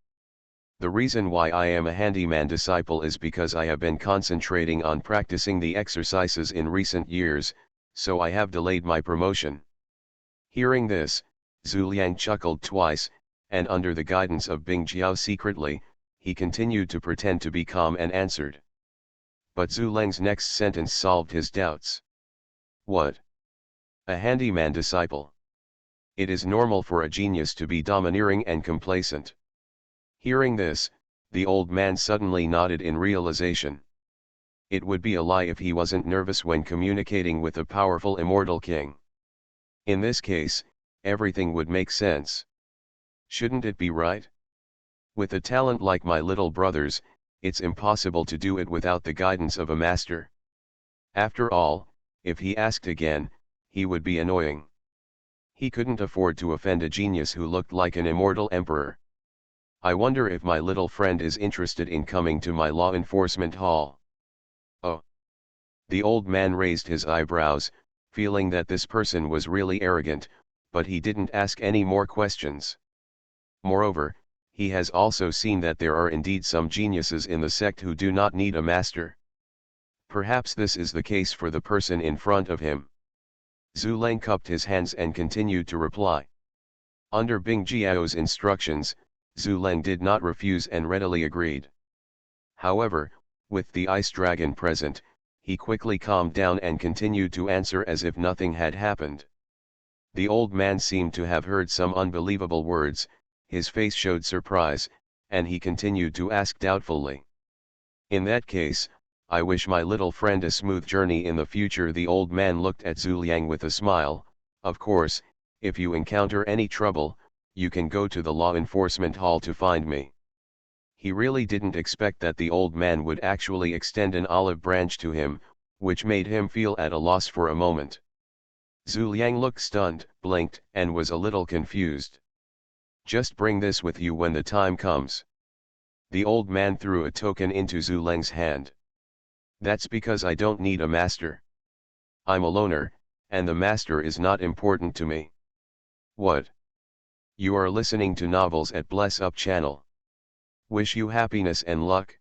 The reason why I am a handyman disciple is because I have been concentrating on practicing the exercises in recent years, so I have delayed my promotion. Hearing this, Zhu Liang chuckled twice, and under the guidance of Bing Jiao secretly, he continued to pretend to be calm and answered. But Zhu Leng's next sentence solved his doubts. What? A handyman disciple? It is normal for a genius to be domineering and complacent. Hearing this, the old man suddenly nodded in realization. It would be a lie if he wasn't nervous when communicating with a powerful immortal king. In this case, everything would make sense. Shouldn't it be right? With a talent like my little brother's, it's impossible to do it without the guidance of a master. After all, if he asked again, he would be annoying. He couldn't afford to offend a genius who looked like an immortal emperor. I wonder if my little friend is interested in coming to my law enforcement hall. Oh. The old man raised his eyebrows, feeling that this person was really arrogant, but he didn't ask any more questions. Moreover, he has also seen that there are indeed some geniuses in the sect who do not need a master. Perhaps this is the case for the person in front of him. Zhu Leng cupped his hands and continued to reply. Under Bing Jiao's instructions, Zhu Leng did not refuse and readily agreed. However, with the ice dragon present, he quickly calmed down and continued to answer as if nothing had happened. The old man seemed to have heard some unbelievable words, his face showed surprise, and he continued to ask doubtfully. In that case, I wish my little friend a smooth journey in the future. The old man looked at Zhu Liang with a smile. Of course, if you encounter any trouble, you can go to the law enforcement hall to find me. He really didn't expect that the old man would actually extend an olive branch to him, which made him feel at a loss for a moment. Zhu Liang looked stunned, blinked, and was a little confused. Just bring this with you when the time comes. The old man threw a token into Zhu Liang's hand. That's because I don't need a master. I'm a loner, and the master is not important to me. What? You are listening to novels at Bless Up channel. Wish you happiness and luck.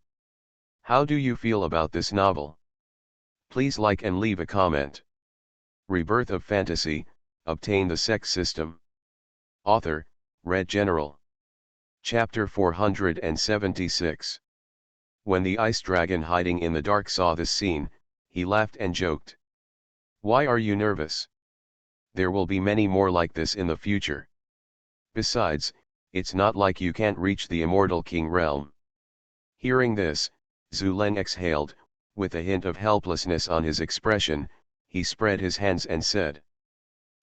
How do you feel about this novel? Please like and leave a comment. Rebirth of Fantasy, Obtain the Sect System. Author, Red General. Chapter 476. When the ice dragon hiding in the dark saw this scene, he laughed and joked. Why are you nervous? There will be many more like this in the future. Besides, it's not like you can't reach the immortal king realm. Hearing this, Zhu Leng exhaled, with a hint of helplessness on his expression. He spread his hands and said,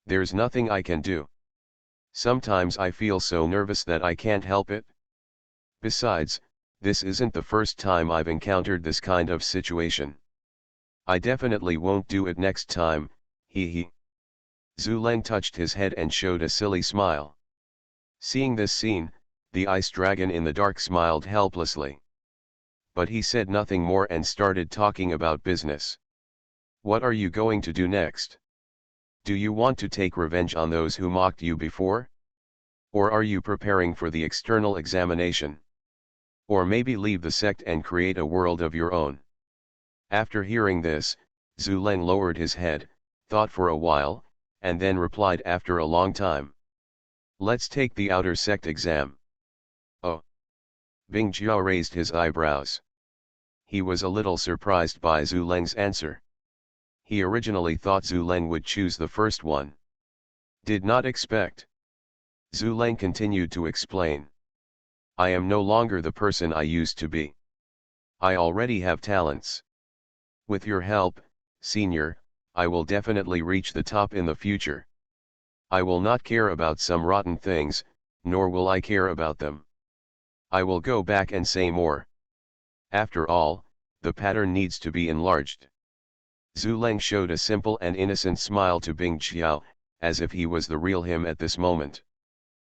There's nothing I can do. Sometimes I feel so nervous that I can't help it. Besides, this isn't the first time I've encountered this kind of situation. I definitely won't do it next time, he. Zhu Leng touched his head and showed a silly smile. Seeing this scene, the ice dragon in the dark smiled helplessly. But he said nothing more and started talking about business. What are you going to do next? Do you want to take revenge on those who mocked you before? Or are you preparing for the external examination? Or maybe leave the sect and create a world of your own? After hearing this, Zhu Leng lowered his head, thought for a while, and then replied after a long time. Let's take the outer sect exam. Oh. Bing Jiao raised his eyebrows. He was a little surprised by Zhu Leng's answer. He originally thought Zhu Leng would choose the first one. Did not expect. Zhu Leng continued to explain. I am no longer the person I used to be. I already have talents. With your help, senior, I will definitely reach the top in the future. I will not care about some rotten things, nor will I care about them. I will go back and say more. After all, the pattern needs to be enlarged. Zhu Leng showed a simple and innocent smile to Bing Qiao, as if he was the real him at this moment.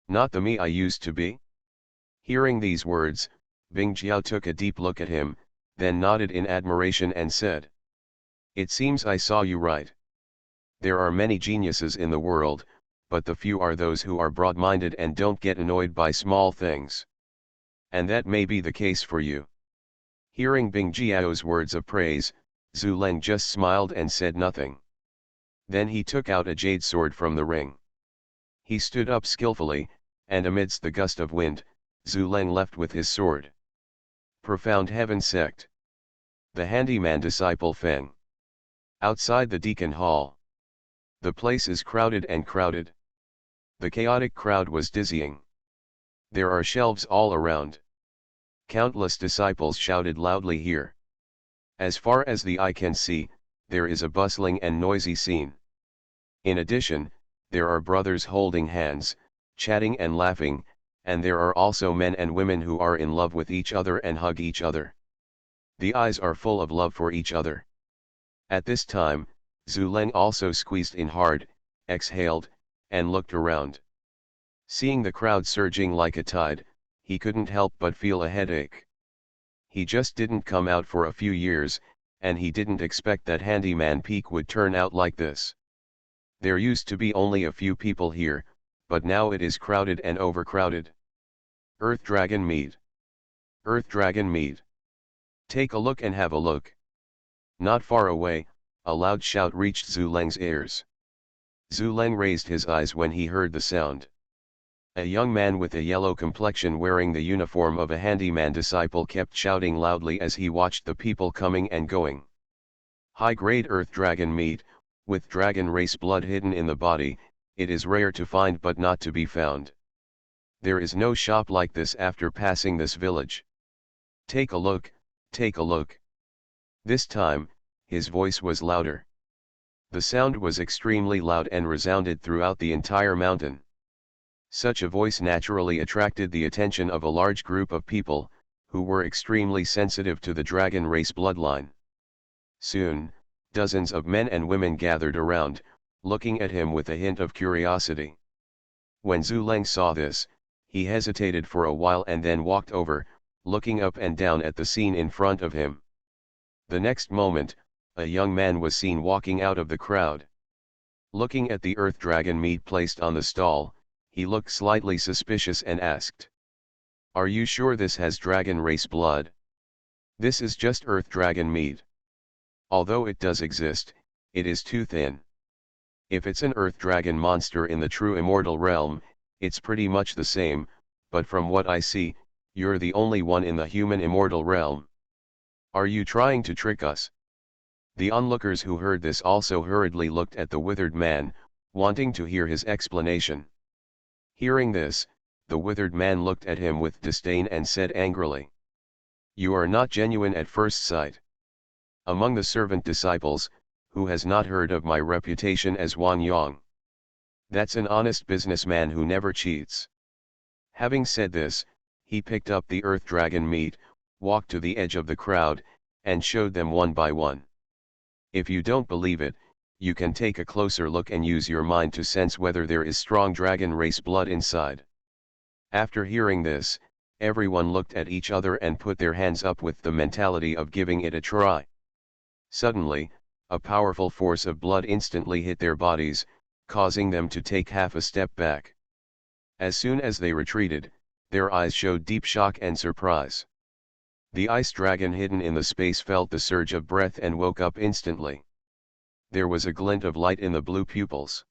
Not the me I used to be? Hearing these words, Bing Qiao took a deep look at him, then nodded in admiration and said, "It seems I saw you right. There are many geniuses in the world, but the few are those who are broad-minded and don't get annoyed by small things. And that may be the case for you." Hearing Bing Jiao's words of praise, Zhu Leng just smiled and said nothing. Then he took out a jade sword from the ring. He stood up skillfully, and amidst the gust of wind, Zhu Leng left with his sword. Profound Heaven Sect. The handyman disciple Feng. Outside the deacon hall. The place is crowded and crowded. The chaotic crowd was dizzying. There are shelves all around. Countless disciples shouted loudly here. As far as the eye can see, there is a bustling and noisy scene. In addition, there are brothers holding hands, chatting and laughing, and there are also men and women who are in love with each other and hug each other. The eyes are full of love for each other. At this time, Zhu Leng also squeezed in hard, exhaled, and looked around. Seeing the crowd surging like a tide, he couldn't help but feel a headache. He just didn't come out for a few years, and he didn't expect that Handyman Peak would turn out like this. There used to be only a few people here, but now it is crowded and overcrowded. Earth Dragon Meat. Earth Dragon Meat. Take a look and have a look. Not far away, a loud shout reached Zhu Leng's ears. Zhu Leng raised his eyes when he heard the sound. A young man with a yellow complexion wearing the uniform of a handyman disciple kept shouting loudly as he watched the people coming and going. High-grade earth dragon meat, with dragon race blood hidden in the body, it is rare to find but not to be found. There is no shop like this after passing this village. Take a look, take a look. This time, his voice was louder. The sound was extremely loud and resounded throughout the entire mountain. Such a voice naturally attracted the attention of a large group of people, who were extremely sensitive to the dragon race bloodline. Soon, dozens of men and women gathered around, looking at him with a hint of curiosity. When Zhu Leng saw this, he hesitated for a while and then walked over, looking up and down at the scene in front of him. The next moment, a young man was seen walking out of the crowd. Looking at the earth dragon meat placed on the stall, he looked slightly suspicious and asked, "Are you sure this has dragon race blood? This is just earth dragon meat. Although it does exist, it is too thin. If it's an earth dragon monster in the true immortal realm, it's pretty much the same, but from what I see, you're the only one in the human immortal realm. Are you trying to trick us?" The onlookers who heard this also hurriedly looked at the withered man, wanting to hear his explanation. Hearing this, the withered man looked at him with disdain and said angrily, "You are not genuine at first sight. Among the servant disciples, who has not heard of my reputation as Wang Yang? That's an honest businessman who never cheats." Having said this, he picked up the earth dragon meat, walked to the edge of the crowd, and showed them one by one. If you don't believe it, you can take a closer look and use your mind to sense whether there is strong dragon race blood inside. After hearing this, everyone looked at each other and put their hands up with the mentality of giving it a try. Suddenly, a powerful force of blood instantly hit their bodies, causing them to take half a step back. As soon as they retreated, their eyes showed deep shock and surprise. The ice dragon hidden in the space felt the surge of breath and woke up instantly. There was a glint of light in the blue pupils.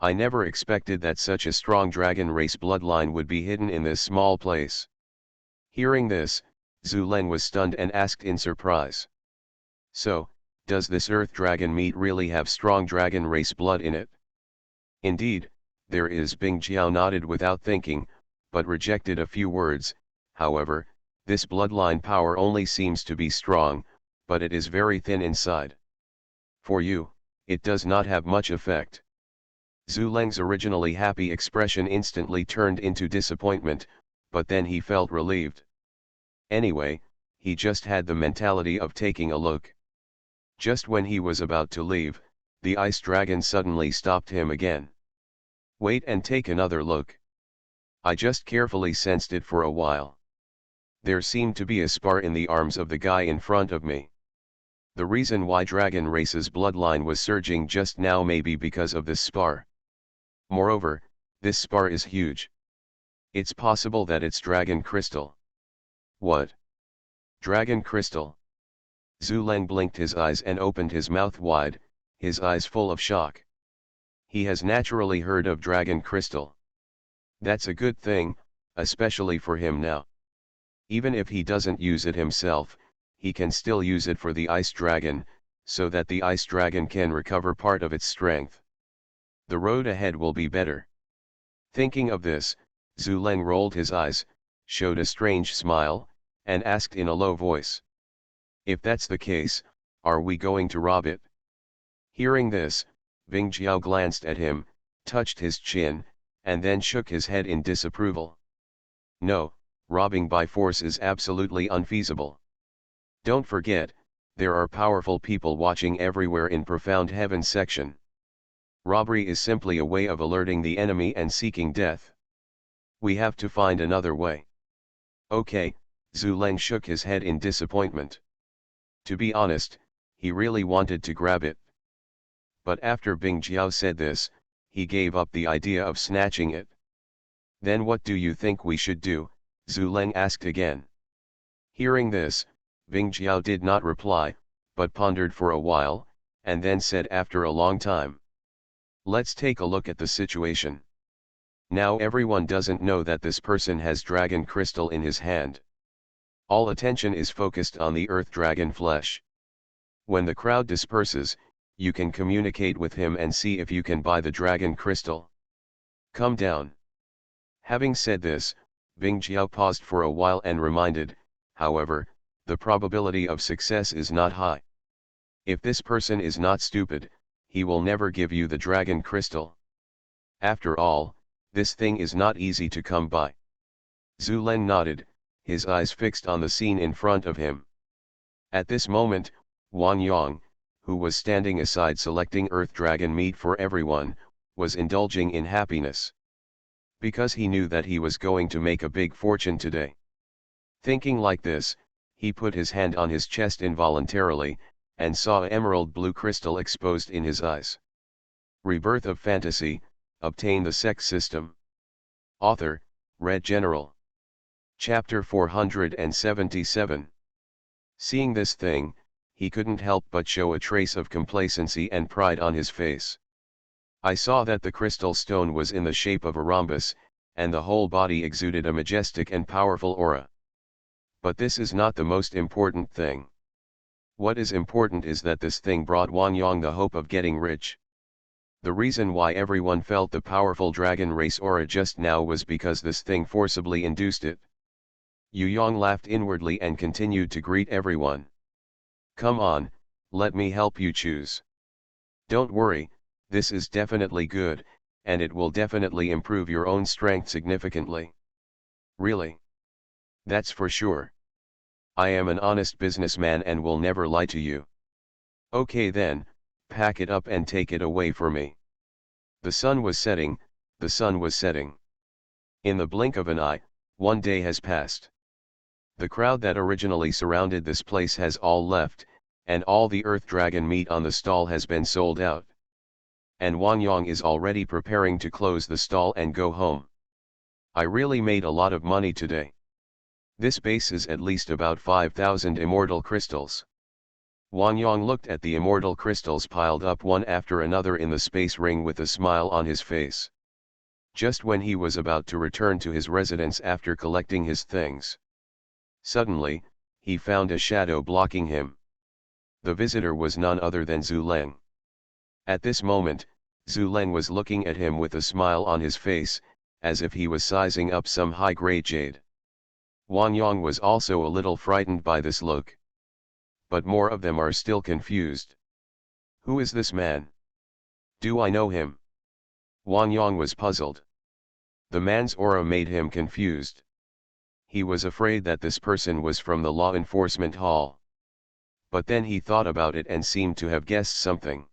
I never expected that such a strong dragon race bloodline would be hidden in this small place. Hearing this, Zhu Leng was stunned and asked in surprise, "So, does this earth dragon meat really have strong dragon race blood in it?" "Indeed, there is." Bing Jiao nodded without thinking, but rejected a few words. "However, this bloodline power only seems to be strong, but it is very thin inside. For you, it does not have much effect." Zhu Leng's originally happy expression instantly turned into disappointment, but then he felt relieved. Anyway, he just had the mentality of taking a look. Just when he was about to leave, the ice dragon suddenly stopped him again. Wait and take another look. I just carefully sensed it for a while. There seemed to be a spar in the arms of the guy in front of me. The reason why Dragon Race's bloodline was surging just now may be because of this spar. Moreover, this spar is huge. It's possible that it's Dragon Crystal. What? Dragon Crystal? Zuleng blinked his eyes and opened his mouth wide, his eyes full of shock. He has naturally heard of Dragon Crystal. That's a good thing, especially for him now. Even if he doesn't use it himself, he can still use it for the ice dragon, so that the ice dragon can recover part of its strength. The road ahead will be better. Thinking of this, Zuleng rolled his eyes, showed a strange smile, and asked in a low voice. If that's the case, are we going to rob it? Hearing this, Bing Jiao glanced at him, touched his chin, and then shook his head in disapproval. No, robbing by force is absolutely unfeasible. Don't forget, there are powerful people watching everywhere in Profound Heaven section. Robbery is simply a way of alerting the enemy and seeking death. We have to find another way. Okay, Zuleng shook his head in disappointment. To be honest, he really wanted to grab it. But after Bing Jiao said this, he gave up the idea of snatching it. Then what do you think we should do? Zuleng asked again. Hearing this, Bing Jiao did not reply, but pondered for a while, and then said after a long time. Let's take a look at the situation. Now everyone doesn't know that this person has dragon crystal in his hand. All attention is focused on the earth dragon flesh. When the crowd disperses, you can communicate with him and see if you can buy the dragon crystal. Come down. Having said this, Bing Jiao paused for a while and reminded, however, the probability of success is not high. If this person is not stupid, he will never give you the dragon crystal. After all, this thing is not easy to come by. Zuleng nodded, his eyes fixed on the scene in front of him. At this moment, Wang Yang, who was standing aside selecting earth dragon meat for everyone, was indulging in happiness. Because he knew that he was going to make a big fortune today. Thinking like this, he put his hand on his chest involuntarily, and saw an emerald blue crystal exposed in his eyes. Rebirth of Fantasy, obtain the Sect system. Author, Red General. Chapter 477. Seeing this thing, he couldn't help but show a trace of complacency and pride on his face. I saw that the crystal stone was in the shape of a rhombus, and the whole body exuded a majestic and powerful aura. But this is not the most important thing. What is important is that this thing brought Wang Yang the hope of getting rich. The reason why everyone felt the powerful dragon race aura just now was because this thing forcibly induced it. Yu Yang laughed inwardly and continued to greet everyone. Come on, let me help you choose. Don't worry, this is definitely good, and it will definitely improve your own strength significantly. Really? That's for sure. I am an honest businessman and will never lie to you. Okay then, pack it up and take it away for me. The sun was setting, the sun was setting. In the blink of an eye, one day has passed. The crowd that originally surrounded this place has all left, and all the earth dragon meat on the stall has been sold out. And Wang Yang is already preparing to close the stall and go home. I really made a lot of money today. This base is at least about 5,000 immortal crystals. Wang Yang looked at the immortal crystals piled up one after another in the space ring with a smile on his face. Just when he was about to return to his residence after collecting his things. Suddenly, he found a shadow blocking him. The visitor was none other than Zuleng. At this moment, Zuleng was looking at him with a smile on his face, as if he was sizing up some high-grade jade. Wang Yang was also a little frightened by this look. But more of them are still confused. Who is this man? Do I know him? Wang Yang was puzzled. The man's aura made him confused. He was afraid that this person was from the law enforcement hall. But then he thought about it and seemed to have guessed something.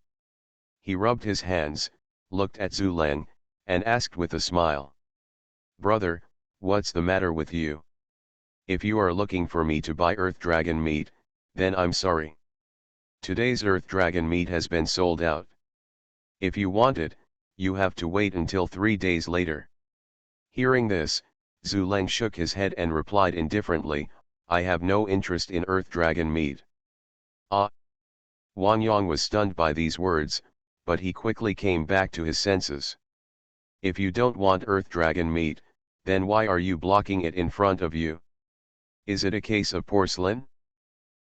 He rubbed his hands, looked at Zhulang, and asked with a smile. "Brother, what's the matter with you? If you are looking for me to buy Earth Dragon meat, then I'm sorry. Today's Earth Dragon meat has been sold out. If you want it, you have to wait until 3 days later." Hearing this, Zhulang shook his head and replied indifferently, "I have no interest in Earth Dragon meat." Ah! Wang Yang was stunned by these words, but he quickly came back to his senses. "If you don't want Earth Dragon meat, then why are you blocking it in front of you? Is it a case of porcelain?"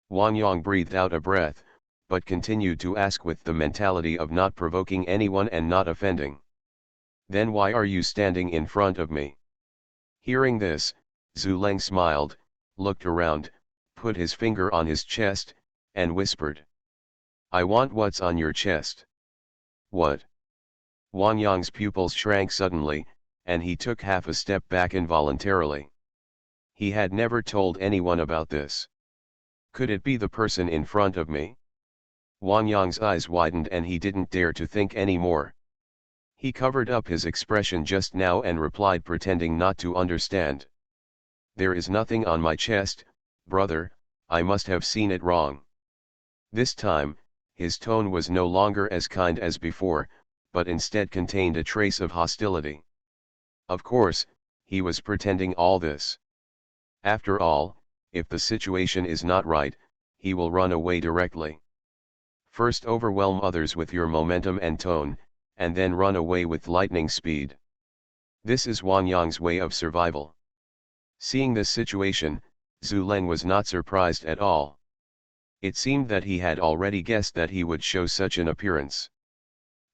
Wang Yang breathed out a breath, but continued to ask with the mentality of not provoking anyone and not offending. "Then why are you standing in front of me?" Hearing this, Zhulang smiled, looked around, put his finger on his chest, and whispered. "I want what's on your chest." "What?" Wang Yang's pupils shrank suddenly, and he took half a step back involuntarily. He had never told anyone about this. Could it be the person in front of me? Wang Yang's eyes widened and he didn't dare to think any more. He covered up his expression just now and replied, pretending not to understand. "There is nothing on my chest, brother, I must have seen it wrong." This time, his tone was no longer as kind as before, but instead contained a trace of hostility. Of course, he was pretending all this. After all, if the situation is not right, he will run away directly. First overwhelm others with your momentum and tone, and then run away with lightning speed. This is Wang Yang's way of survival. Seeing this situation, Zhulang was not surprised at all. It seemed that he had already guessed that he would show such an appearance.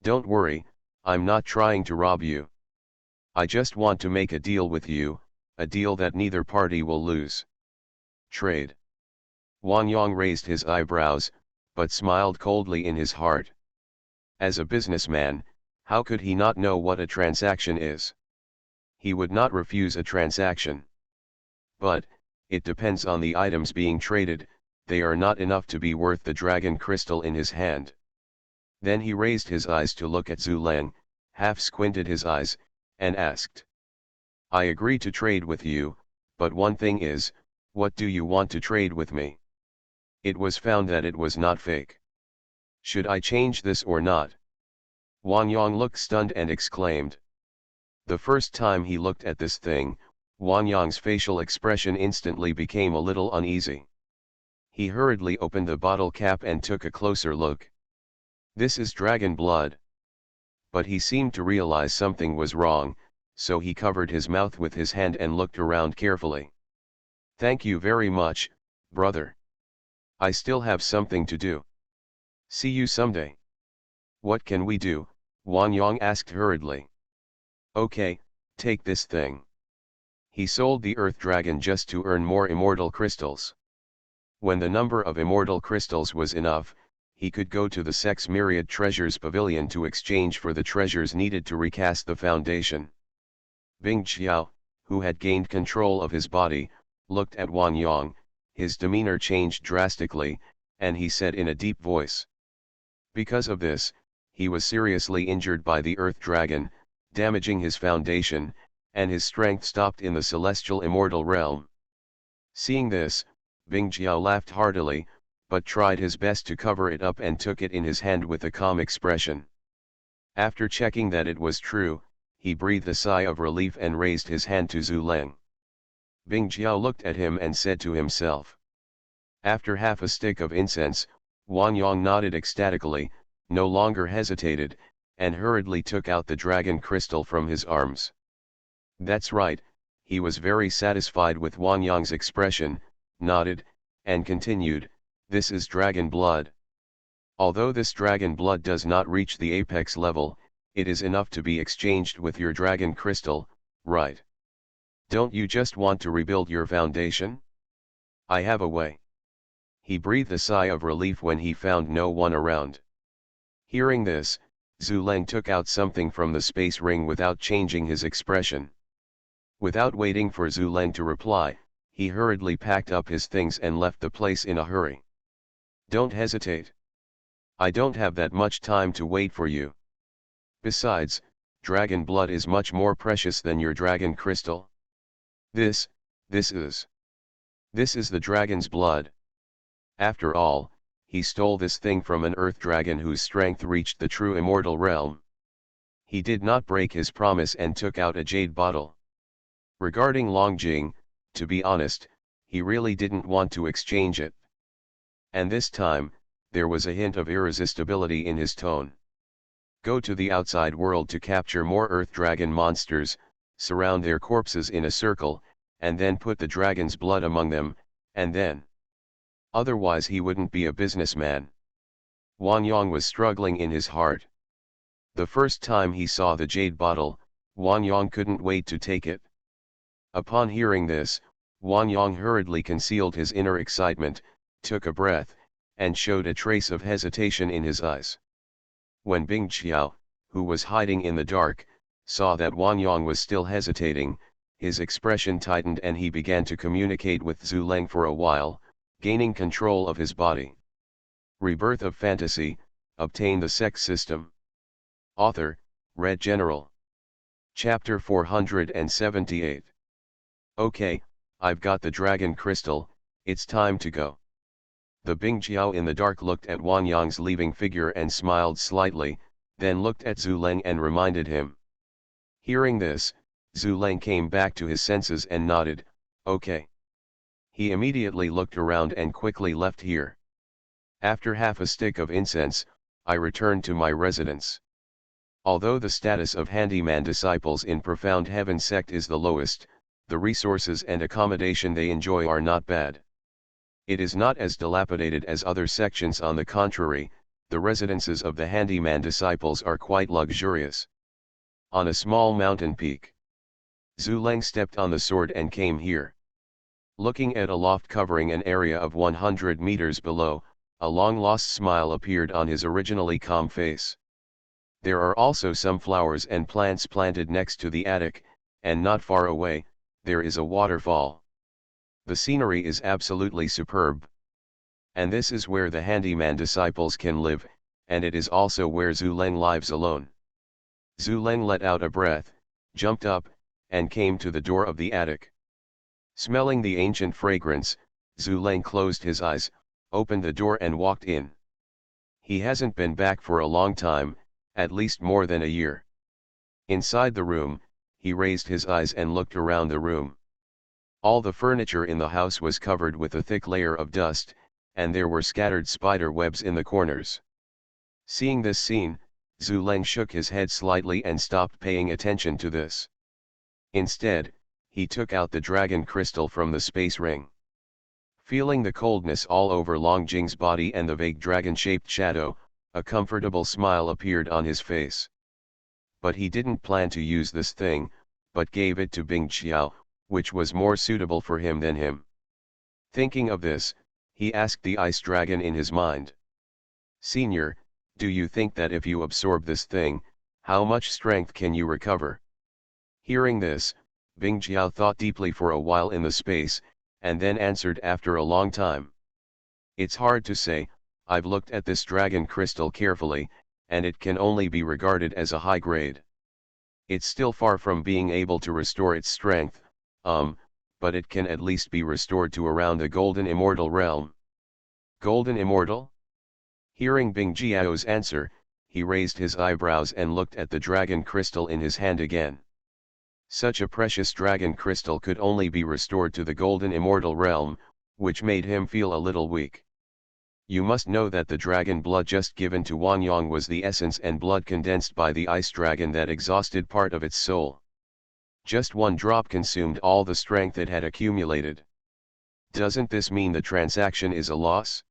"Don't worry, I'm not trying to rob you. I just want to make a deal with you, a deal that neither party will lose." "Trade?" Wang Yang raised his eyebrows, but smiled coldly in his heart. As a businessman, how could he not know what a transaction is? He would not refuse a transaction. But, it depends on the items being traded, they are not enough to be worth the dragon crystal in his hand. Then he raised his eyes to look at Zhulang, half squinted his eyes, and asked. "I agree to trade with you, but one thing is, what do you want to trade with me? It was found that it was not fake. Should I change this or not?" Wang Yang looked stunned and exclaimed. The first time he looked at this thing, Wang Yang's facial expression instantly became a little uneasy. He hurriedly opened the bottle cap and took a closer look. "This is dragon blood." But he seemed to realize something was wrong, so he covered his mouth with his hand and looked around carefully. "Thank you very much, brother. I still have something to do. See you someday." "What can we do?" Wang Yang asked hurriedly. "Okay, take this thing." He sold the Earth Dragon just to earn more immortal crystals. When the number of immortal crystals was enough, he could go to the Sect's Myriad Treasures Pavilion to exchange for the treasures needed to recast the foundation. Bing Xiao, who had gained control of his body, looked at Wang Yang, his demeanor changed drastically, and he said in a deep voice. Because of this, he was seriously injured by the Earth Dragon, damaging his foundation, and his strength stopped in the celestial immortal realm. Seeing this, Bing Jiao laughed heartily, but tried his best to cover it up and took it in his hand with a calm expression. After checking that it was true, he breathed a sigh of relief and raised his hand to Zhulang. Bing Jiao looked at him and said to himself. After half a stick of incense, Wang Yang nodded ecstatically, no longer hesitated, and hurriedly took out the dragon crystal from his arms. That's right, he was very satisfied with Wang Yang's expression, nodded, and continued, "This is dragon blood. Although this dragon blood does not reach the apex level, it is enough to be exchanged with your dragon crystal, right? Don't you just want to rebuild your foundation? I have a way." He breathed a sigh of relief when he found no one around. Hearing this, Zhulang took out something from the space ring without changing his expression. Without waiting for Zhulang to reply, he hurriedly packed up his things and left the place in a hurry. Don't hesitate. I don't have that much time to wait for you. Besides, dragon blood is much more precious than your dragon crystal. This is the dragon's blood. After all, he stole this thing from an earth dragon whose strength reached the true immortal realm. He did not break his promise and took out a jade bottle. Regarding Longjing, to be honest, he really didn't want to exchange it. And this time, there was a hint of irresistibility in his tone. Go to the outside world to capture more earth dragon monsters, surround their corpses in a circle, and then put the dragon's blood among them, and then. Otherwise he wouldn't be a businessman. Wang Yang was struggling in his heart. The first time he saw the jade bottle, Wang Yang couldn't wait to take it. Upon hearing this, Wang Yang hurriedly concealed his inner excitement, took a breath, and showed a trace of hesitation in his eyes. When Bing Qiao, who was hiding in the dark, saw that Wang Yang was still hesitating, his expression tightened and he began to communicate with Zhu Leng for a while, gaining control of his body. Rebirth of Fantasy, obtain the Sect system. Author, Red General. Chapter 478. Okay, I've got the dragon crystal, it's time to go. The Bing Jiao in the dark looked at Wang Yang's leaving figure and smiled slightly, then looked at Zhu Leng and reminded him. Hearing this, Zhu Leng came back to his senses and nodded, okay. He immediately looked around and quickly left here. After half a stick of incense, I returned to my residence. Although the status of handyman disciples in Profound Heaven Sect is the lowest, the resources and accommodation they enjoy are not bad. It is not as dilapidated as other sections. On the contrary, the residences of the handyman disciples are quite luxurious. On a small mountain peak, Zhu Leng stepped on the sword and came here. Looking at a loft covering an area of 100 meters below, a long-lost smile appeared on his originally calm face. There are also some flowers and plants planted next to the attic, and not far away, there is a waterfall. The scenery is absolutely superb. And this is where the handyman disciples can live, and it is also where Zhu Leng lives alone. Zhu Leng let out a breath, jumped up, and came to the door of the attic. Smelling the ancient fragrance, Zhu Leng closed his eyes, opened the door and walked in. He hasn't been back for a long time, at least more than a year. Inside the room, he raised his eyes and looked around the room. All the furniture in the house was covered with a thick layer of dust, and there were scattered spider webs in the corners. Seeing this scene, Zhu Leng shook his head slightly and stopped paying attention to this. Instead, he took out the dragon crystal from the space ring. Feeling the coldness all over Longjing's body and the vague dragon-shaped shadow, a comfortable smile appeared on his face. But he didn't plan to use this thing, but gave it to Bing Qiao, which was more suitable for him than him. Thinking of this, he asked the ice dragon in his mind. Senior, do you think that if you absorb this thing, how much strength can you recover? Hearing this, Bing Jiao thought deeply for a while in the space, and then answered after a long time. It's hard to say, I've looked at this dragon crystal carefully, and it can only be regarded as a high grade. It's still far from being able to restore its strength, but it can at least be restored to around the Golden Immortal realm. Golden Immortal? Hearing Bing Jiao's answer, he raised his eyebrows and looked at the dragon crystal in his hand again. Such a precious dragon crystal could only be restored to the Golden Immortal realm, which made him feel a little weak. You must know that the dragon blood just given to Wang Yang was the essence and blood condensed by the ice dragon that exhausted part of its soul. Just one drop consumed all the strength it had accumulated. Doesn't this mean the transaction is a loss?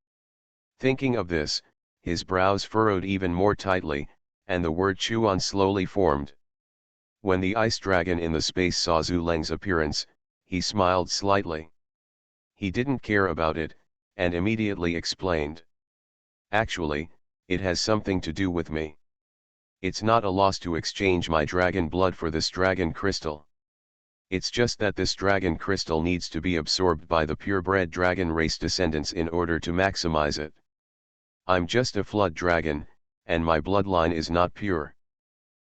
Thinking of this, his brows furrowed even more tightly, and the word Chuan slowly formed. When the ice dragon in the space saw Zhu Leng's appearance, he smiled slightly. He didn't care about it, and immediately explained. Actually, it has something to do with me. It's not a loss to exchange my dragon blood for this dragon crystal. It's just that this dragon crystal needs to be absorbed by the purebred dragon race descendants in order to maximize it. I'm just a flood dragon, and my bloodline is not pure.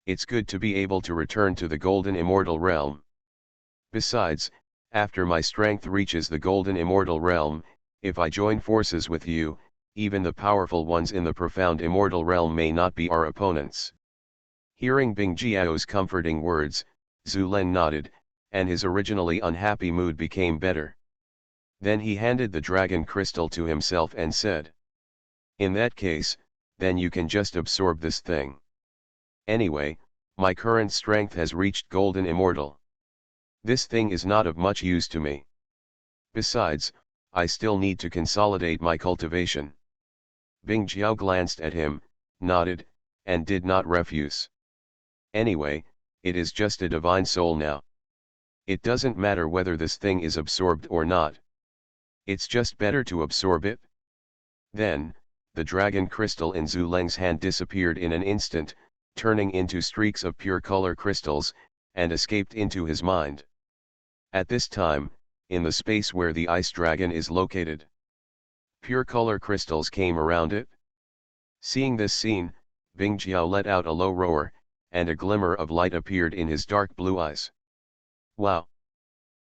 It's good to be able to return to the golden immortal realm. Besides, after my strength reaches the golden immortal realm, if I join forces with you, even the powerful ones in the profound immortal realm may not be our opponents. Hearing Bing Jiao's comforting words, Zhu Len nodded, and his originally unhappy mood became better. Then he handed the dragon crystal to himself and said, "In that case, then you can just absorb this thing. Anyway, my current strength has reached golden immortal. This thing is not of much use to me. Besides, I still need to consolidate my cultivation." Bing Jiao glanced at him, nodded, and did not refuse. "Anyway, it is just a divine soul now. It doesn't matter whether this thing is absorbed or not. It's just better to absorb it." Then, the dragon crystal in Zhu Leng's hand disappeared in an instant, turning into streaks of pure color crystals, and escaped into his mind. At this time, in the space where the ice dragon is located, pure color crystals came around it. Seeing this scene, Bing Jiao let out a low roar, and a glimmer of light appeared in his dark blue eyes. Wow!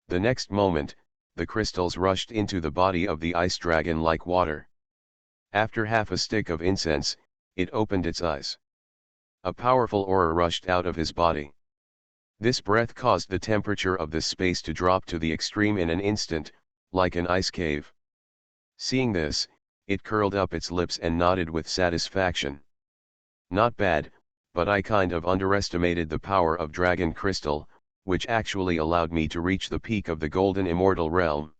The next moment, the crystals rushed into the body of the ice dragon like water. After half a stick of incense, it opened its eyes. A powerful aura rushed out of his body. This breath caused the temperature of this space to drop to the extreme in an instant, like an ice cave. Seeing this, it curled up its lips and nodded with satisfaction. "Not bad, but I kind of underestimated the power of Dragon Crystal, which actually allowed me to reach the peak of the golden immortal realm."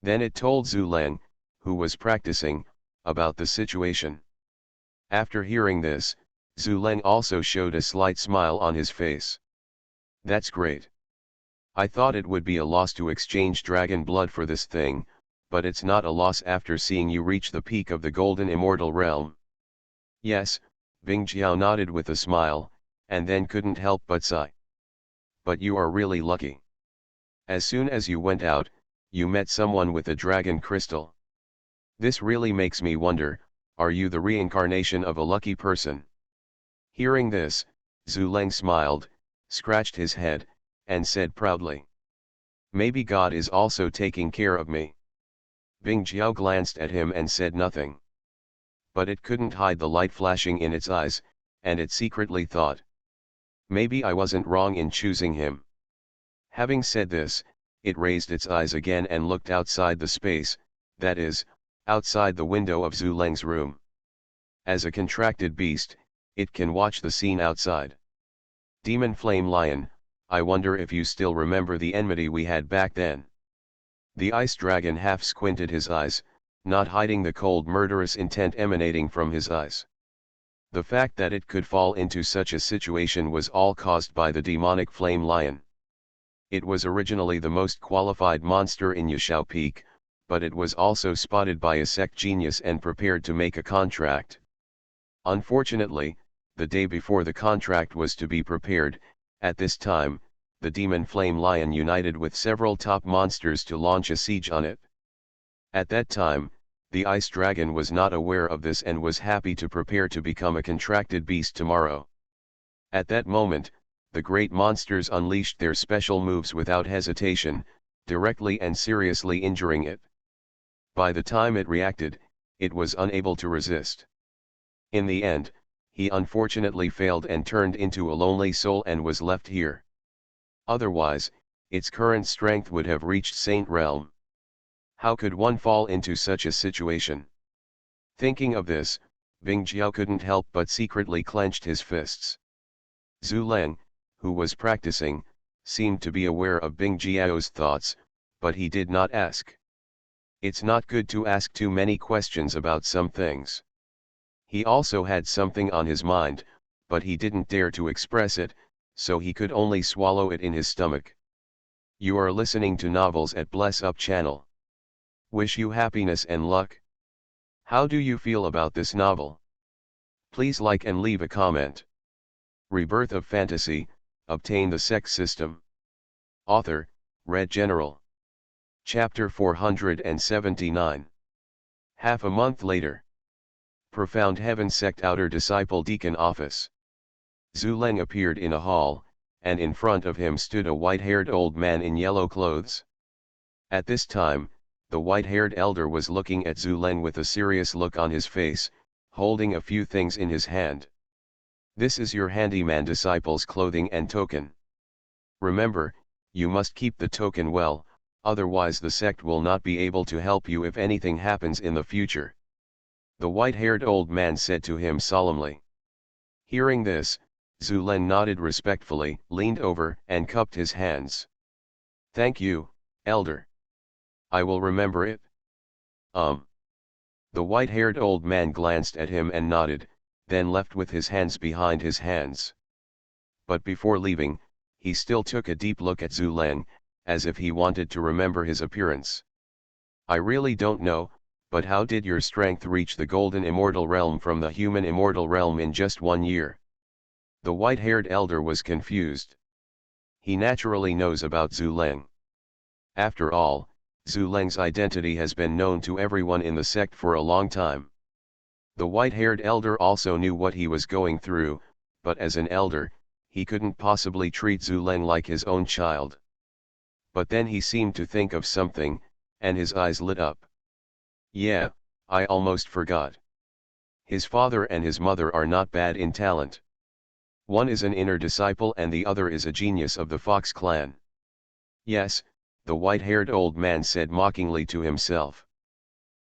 Then it told Zhu Leng, who was practicing, about the situation. After hearing this, Zhu Leng also showed a slight smile on his face. "That's great. I thought it would be a loss to exchange dragon blood for this thing, but it's not a loss after seeing you reach the peak of the golden immortal realm." "Yes," Bing Jiao nodded with a smile, and then couldn't help but sigh. "But you are really lucky. As soon as you went out, you met someone with a dragon crystal. This really makes me wonder, are you the reincarnation of a lucky person?" Hearing this, Zhu Leng smiled, scratched his head, and said proudly, "Maybe God is also taking care of me." Bing Jiao glanced at him and said nothing. But it couldn't hide the light flashing in its eyes, and it secretly thought, "Maybe I wasn't wrong in choosing him." Having said this, it raised its eyes again and looked outside the space, that is, outside the window of Zhu Leng's room. As a contracted beast, it can watch the scene outside. "Demon Flame Lion, I wonder if you still remember the enmity we had back then." The ice dragon half squinted his eyes, not hiding the cold murderous intent emanating from his eyes. The fact that it could fall into such a situation was all caused by the demonic flame lion. It was originally the most qualified monster in Yashao Peak, but it was also spotted by a Sect genius and prepared to make a contract. Unfortunately, the day before the contract was to be prepared, at this time, the demon flame lion united with several top monsters to launch a siege on it. At that time, the ice dragon was not aware of this and was happy to prepare to become a contracted beast tomorrow. At that moment, the great monsters unleashed their special moves without hesitation, directly and seriously injuring it. By the time it reacted, it was unable to resist. In the end, he unfortunately failed and turned into a lonely soul and was left here. Otherwise, its current strength would have reached Saint Realm. How could one fall into such a situation? Thinking of this, Bing Jiao couldn't help but secretly clenched his fists. Zhu Leng, who was practicing, seemed to be aware of Bing Jiao's thoughts, but he did not ask. It's not good to ask too many questions about some things. He also had something on his mind, but he didn't dare to express it, so he could only swallow it in his stomach. You are listening to Novels at Bless Up channel. Wish you happiness and luck. How do you feel about this novel? Please like and leave a comment. Rebirth of Fantasy, Obtain the Sect System. Author, Red General. Chapter 479. Half a month later. Profound Heaven Sect Outer Disciple Deacon Office. Zuleng appeared in a hall, and in front of him stood a white-haired old man in yellow clothes. At this time, the white-haired elder was looking at Zuleng with a serious look on his face, holding a few things in his hand. "This is your handyman disciple's clothing and token. Remember, you must keep the token well, otherwise the sect will not be able to help you if anything happens in the future," the white-haired old man said to him solemnly. Hearing this, Zuleng nodded respectfully, leaned over, and cupped his hands. "Thank you, elder. I will remember it." The white-haired old man glanced at him and nodded, then left with his hands behind his hands. But before leaving, he still took a deep look at Zuleng, as if he wanted to remember his appearance. "I really don't know, but how did your strength reach the golden immortal realm from the human immortal realm in just 1 year?" The white-haired elder was confused. He naturally knows about Zuleng. After all, Zuleng's identity has been known to everyone in the sect for a long time. The white-haired elder also knew what he was going through, but as an elder, he couldn't possibly treat Zuleng like his own child. But then he seemed to think of something, and his eyes lit up. "Yeah, I almost forgot. His father and his mother are not bad in talent. One is an inner disciple and the other is a genius of the Fox clan." "Yes," the white-haired old man said mockingly to himself.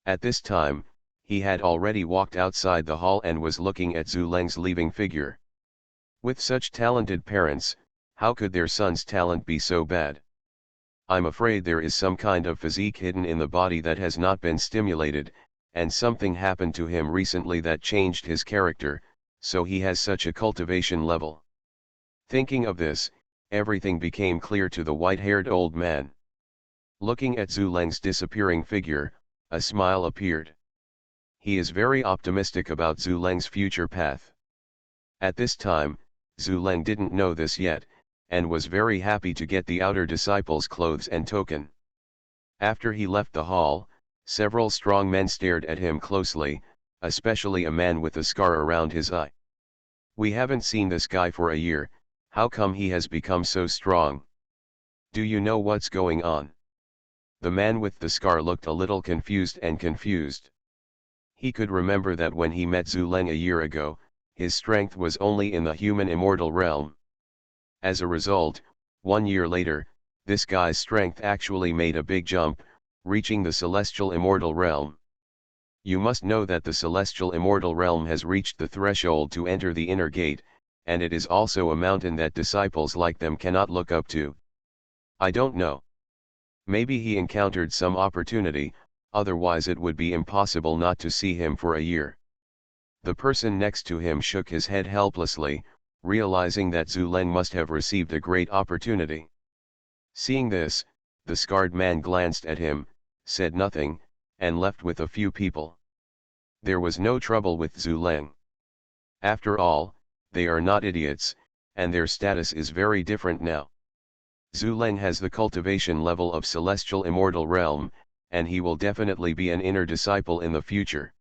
At this time, he had already walked outside the hall and was looking at Zuleng's leaving figure. With such talented parents, how could their son's talent be so bad? "I'm afraid there is some kind of physique hidden in the body that has not been stimulated, and something happened to him recently that changed his character, so he has such a cultivation level." Thinking of this, everything became clear to the white-haired old man. Looking at Zuleng's disappearing figure, a smile appeared. He is very optimistic about Zuleng's future path. At this time, Zuleng didn't know this yet, and was very happy to get the outer disciple's clothes and token. After he left the hall, several strong men stared at him closely, especially a man with a scar around his eye. "We haven't seen this guy for a year, how come he has become so strong? Do you know what's going on?" The man with the scar looked a little confused. He could remember that when he met Zuleng a year ago, his strength was only in the human immortal realm. As a result, 1 year later, this guy's strength actually made a big jump, reaching the celestial immortal realm. You must know that the celestial immortal realm has reached the threshold to enter the inner gate, and it is also a mountain that disciples like them cannot look up to. I don't know. Maybe he encountered some opportunity, otherwise it would be impossible not to see him for a year. The person next to him shook his head helplessly, realizing that Zuleng must have received a great opportunity. Seeing this, the scarred man glanced at him, said nothing, and left with a few people. There was no trouble with Zuleng. After all, they are not idiots, and their status is very different now. Zuleng has the cultivation level of celestial immortal realm, and he will definitely be an inner disciple in the future.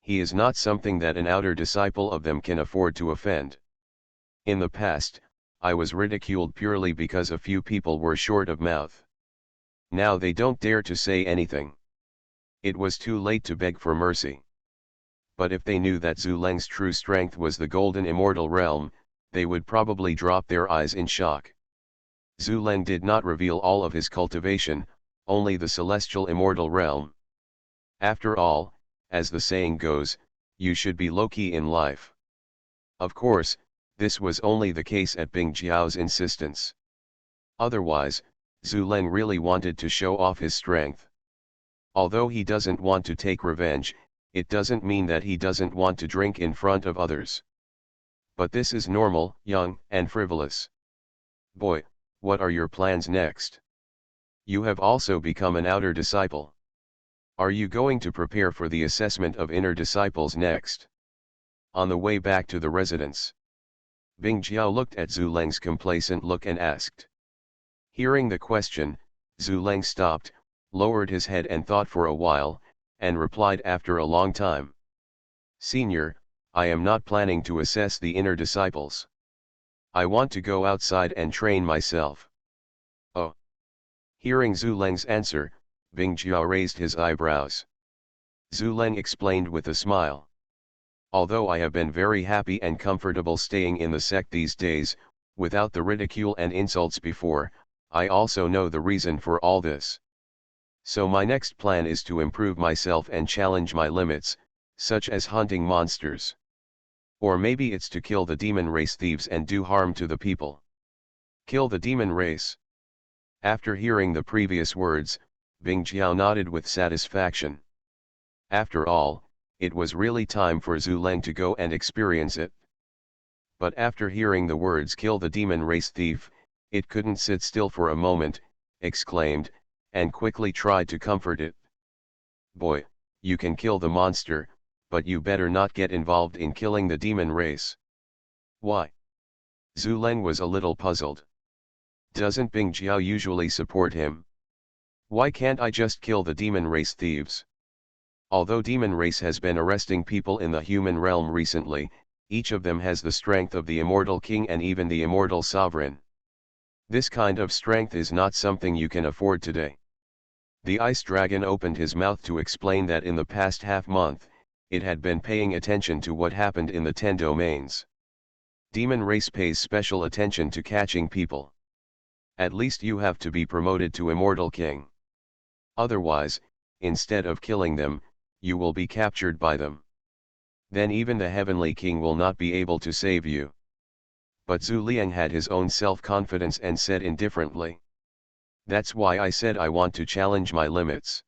He is not something that an outer disciple of them can afford to offend. In the past, I was ridiculed purely because a few people were short of mouth. Now they don't dare to say anything. It was too late to beg for mercy. But if they knew that Zuleng's true strength was the golden immortal realm, they would probably drop their eyes in shock. Zuleng did not reveal all of his cultivation, only the celestial immortal realm. After all, as the saying goes, you should be low-key in life. Of course, this was only the case at Bing Jiao's insistence. Otherwise, Zuleng really wanted to show off his strength. Although he doesn't want to take revenge, it doesn't mean that he doesn't want to drink in front of others. But this is normal, young, and frivolous. Boy, what are your plans next? You have also become an outer disciple. Are you going to prepare for the assessment of inner disciples next? On the way back to the residence, Bing Jiao looked at Zuleng's complacent look and asked. Hearing the question, Zuleng stopped, lowered his head and thought for a while, and replied after a long time. Senior, I am not planning to assess the inner disciples. I want to go outside and train myself. Oh. Hearing Zhu Leng's answer, Bing Jiao raised his eyebrows. Zhu Leng explained with a smile. Although I have been very happy and comfortable staying in the sect these days, without the ridicule and insults before, I also know the reason for all this. So my next plan is to improve myself and challenge my limits, such as hunting monsters. Or maybe it's to kill the demon race thieves and do harm to the people. Kill the demon race. After hearing the previous words, Bing Jiao nodded with satisfaction. After all, it was really time for Zhu Leng to go and experience it. But after hearing the words kill the demon race thief, it couldn't sit still for a moment, exclaimed, and quickly tried to comfort it. Boy, you can kill the monster, but you better not get involved in killing the demon race. Why? Zhu Leng was a little puzzled. Doesn't Bing Jiao usually support him? Why can't I just kill the demon race thieves? Although demon race has been arresting people in the human realm recently, each of them has the strength of the immortal king and even the immortal sovereign. This kind of strength is not something you can afford today. The ice dragon opened his mouth to explain that in the past half-month, it had been paying attention to what happened in the 10 domains. Demon race pays special attention to catching people. At least you have to be promoted to immortal king. Otherwise, instead of killing them, you will be captured by them. Then even the heavenly king will not be able to save you. But Zhu Liang had his own self-confidence and said indifferently. That's why I said I want to challenge my limits.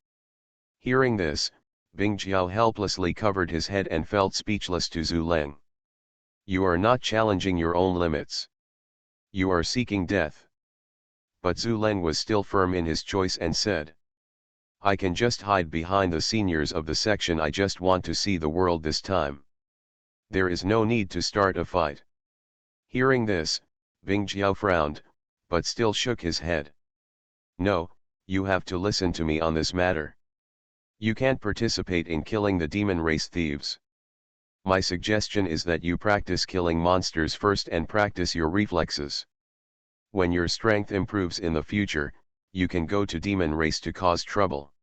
Hearing this, Bing Jiao helplessly covered his head and felt speechless to Zhu Liang. You are not challenging your own limits. You are seeking death. But Zhu Liang was still firm in his choice and said. I can just hide behind the seniors of the section. I just want to see the world this time. There is no need to start a fight. Hearing this, Bing Jiao frowned, but still shook his head. No, you have to listen to me on this matter. You can't participate in killing the demon race thieves. My suggestion is that you practice killing monsters first and practice your reflexes. When your strength improves in the future, you can go to demon race to cause trouble.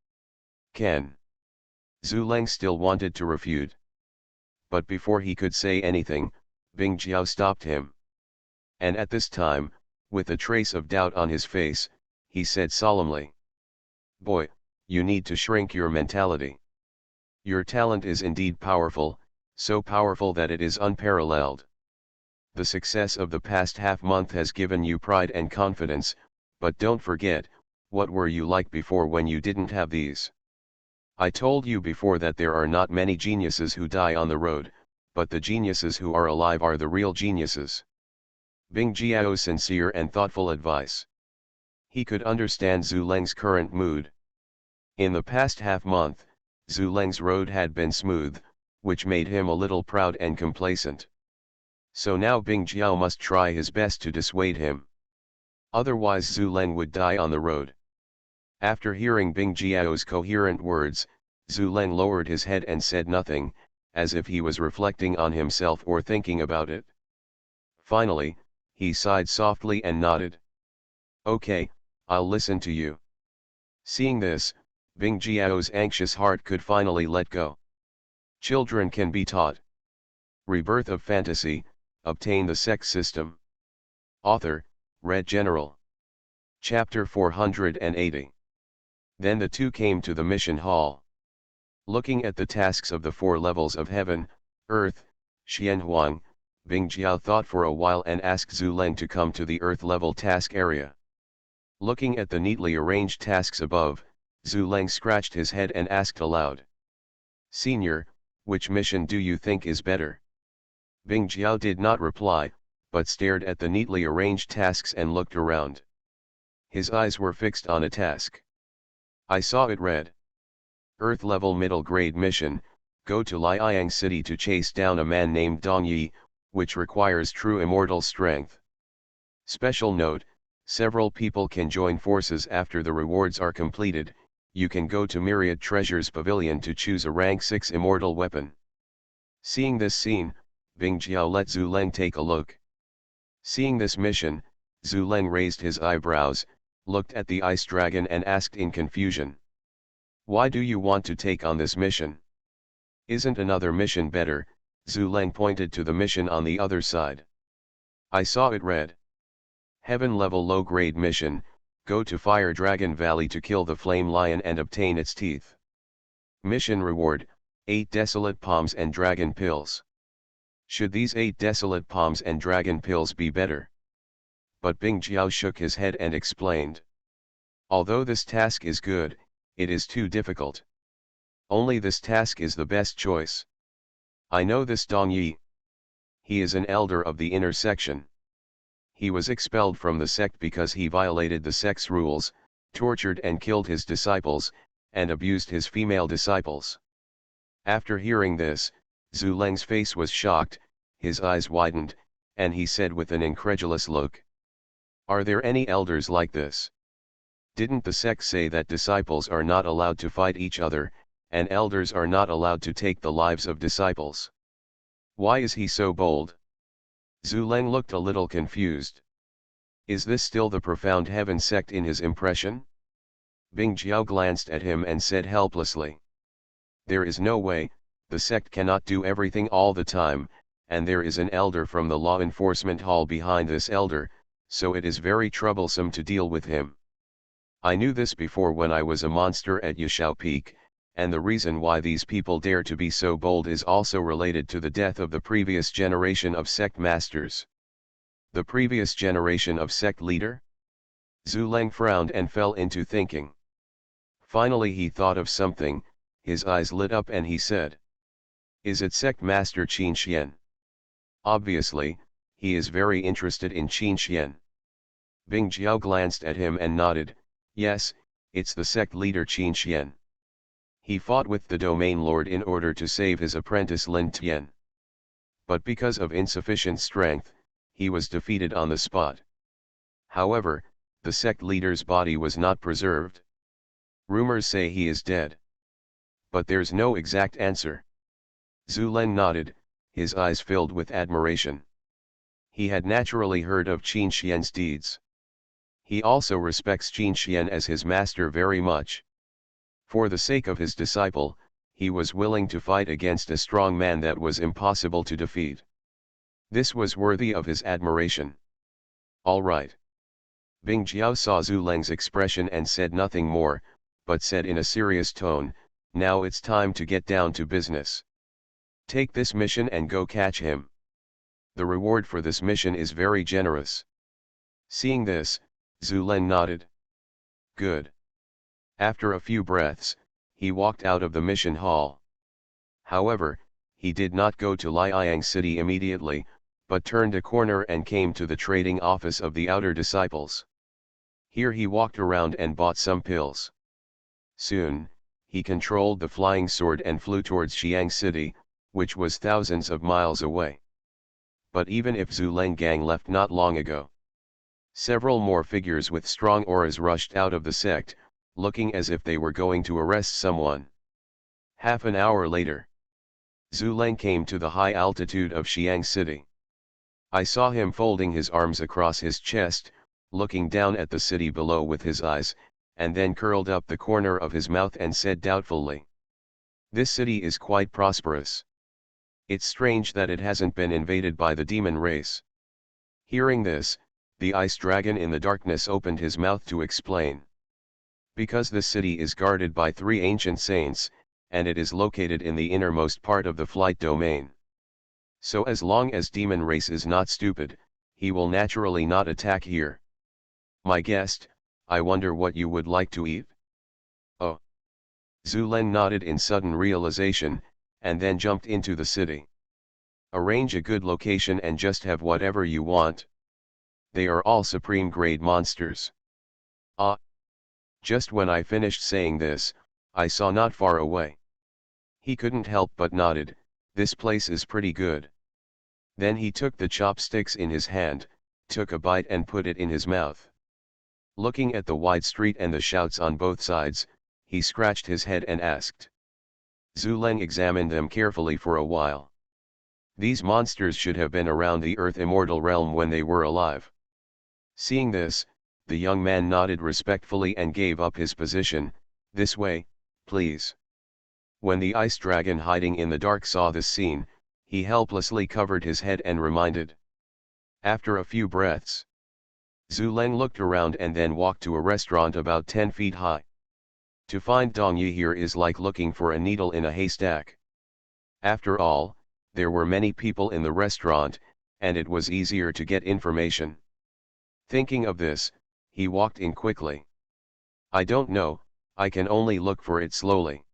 Can. Zhu Leng still wanted to refute. But before he could say anything, Bing Jiao stopped him. And at this time, with a trace of doubt on his face, he said solemnly. Boy, you need to shrink your mentality. Your talent is indeed powerful, so powerful that it is unparalleled. The success of the past half-month has given you pride and confidence, but don't forget, what were you like before when you didn't have these? I told you before that there are not many geniuses who die on the road, but the geniuses who are alive are the real geniuses. Bing Jiao's sincere and thoughtful advice. He could understand Zhu Leng's current mood. In the past half-month, Zhu Leng's road had been smooth, which made him a little proud and complacent. So now Bing Jiao must try his best to dissuade him. Otherwise Zhu Leng would die on the road. After hearing Bing Jiao's coherent words, Zhu Leng lowered his head and said nothing, as if he was reflecting on himself or thinking about it. Finally, he sighed softly and nodded. Okay, I'll listen to you. Seeing this, Bing Jiao's anxious heart could finally let go. Children can be taught. Rebirth of Fantasy, obtain the Sect system. Author, Red General. Chapter 480. Then the two came to the mission hall. Looking at the tasks of the 4 levels of heaven, earth, Xianhuang, Bing Jiao thought for a while and asked Zhu Leng to come to the earth level task area. Looking at the neatly arranged tasks above, Zhu Leng scratched his head and asked aloud. Senior, which mission do you think is better? Bing Jiao did not reply, but stared at the neatly arranged tasks and looked around. His eyes were fixed on a task. I saw it read. Earth level middle grade mission, go to Liang City to chase down a man named Dong Yi, which requires true immortal strength. Special note, several people can join forces after the rewards are completed. You can go to Myriad Treasures Pavilion to choose a rank 6 immortal weapon. Seeing this scene, Bing Jiao let Zhu Leng take a look. Seeing this mission, Zhu Leng raised his eyebrows, looked at the ice dragon and asked in confusion. Why do you want to take on this mission? Isn't another mission better? Zhu Leng pointed to the mission on the other side. I saw it read. Heaven level low grade mission, go to Fire Dragon Valley to kill the flame lion and obtain its teeth. Mission reward, 8 desolate palms and dragon pills. Should these 8 desolate palms and dragon pills be better? But Bing Jiao shook his head and explained. Although this task is good, it is too difficult. Only this task is the best choice. I know this Dong Yi. He is an elder of the inner section. He was expelled from the sect because he violated the sect's rules, tortured and killed his disciples, and abused his female disciples. After hearing this, Zhu Leng's face was shocked, his eyes widened, and he said with an incredulous look. Are there any elders like this? Didn't the sect say that disciples are not allowed to fight each other, and elders are not allowed to take the lives of disciples? Why is he so bold? Zhu Leng looked a little confused. Is this still the profound heaven sect in his impression? Bing Jiao glanced at him and said helplessly. There is no way, the sect cannot do everything all the time, and there is an elder from the law enforcement hall behind this elder, so it is very troublesome to deal with him. I knew this before when I was a monster at Yashao Peak, and the reason why these people dare to be so bold is also related to the death of the previous generation of sect masters. The previous generation of sect leader? Zhu Leng frowned and fell into thinking. Finally he thought of something, his eyes lit up and he said. Is it sect master Qin Xian? Obviously, he is very interested in Qin Xian. Bing Jiao glanced at him and nodded, yes, it's the sect leader Qin Xian. He fought with the domain lord in order to save his apprentice Lin Tian. But because of insufficient strength, he was defeated on the spot. However, the sect leader's body was not preserved. Rumors say he is dead. But there's no exact answer. Zhu Leng nodded, his eyes filled with admiration. He had naturally heard of Qin Xian's deeds. He also respects Qin Xian as his master very much. For the sake of his disciple, he was willing to fight against a strong man that was impossible to defeat. This was worthy of his admiration. All right. Bing Jiao saw Zhu Leng's expression and said nothing more, but said in a serious tone, now it's time to get down to business. Take this mission and go catch him. The reward for this mission is very generous. Seeing this, Zhu Leng nodded. Good. After a few breaths, he walked out of the mission hall. However, he did not go to Liang City immediately, but turned a corner and came to the trading office of the outer disciples. Here he walked around and bought some pills. Soon, he controlled the flying sword and flew towards Xiang City, which was thousands of miles away. But even if Zhu Leng gang left not long ago, several more figures with strong auras rushed out of the sect, looking as if they were going to arrest someone. Half an hour later, Zhu Leng came to the high altitude of Xiang City. I saw him folding his arms across his chest, looking down at the city below with his eyes, and then curled up the corner of his mouth and said doubtfully. This city is quite prosperous. It's strange that it hasn't been invaded by the demon race. Hearing this, the ice dragon in the darkness opened his mouth to explain. Because this city is guarded by 3 ancient saints, and it is located in the innermost part of the flight domain. So as long as demon race is not stupid, he will naturally not attack here. My guest, I wonder what you would like to eat? Oh. Zhu Leng nodded in sudden realization, and then jumped into the city. Arrange a good location and just have whatever you want. They are all supreme grade monsters. Ah. Just when I finished saying this, I saw not far away. He couldn't help but nodded, this place is pretty good. Then he took the chopsticks in his hand, took a bite and put it in his mouth. Looking at the wide street and the shouts on both sides, he scratched his head and asked. Zhu Leng examined them carefully for a while. These monsters should have been around the Earth immortal realm when they were alive. Seeing this, the young man nodded respectfully and gave up his position. This way, please. When the ice dragon hiding in the dark saw this scene, he helplessly covered his head and reminded. After a few breaths, Zuleng looked around and then walked to a restaurant about 10 feet high. To find Dongyi here is like looking for a needle in a haystack. After all, there were many people in the restaurant, and it was easier to get information. Thinking of this, he walked in quickly. I don't know, I can only look for it slowly.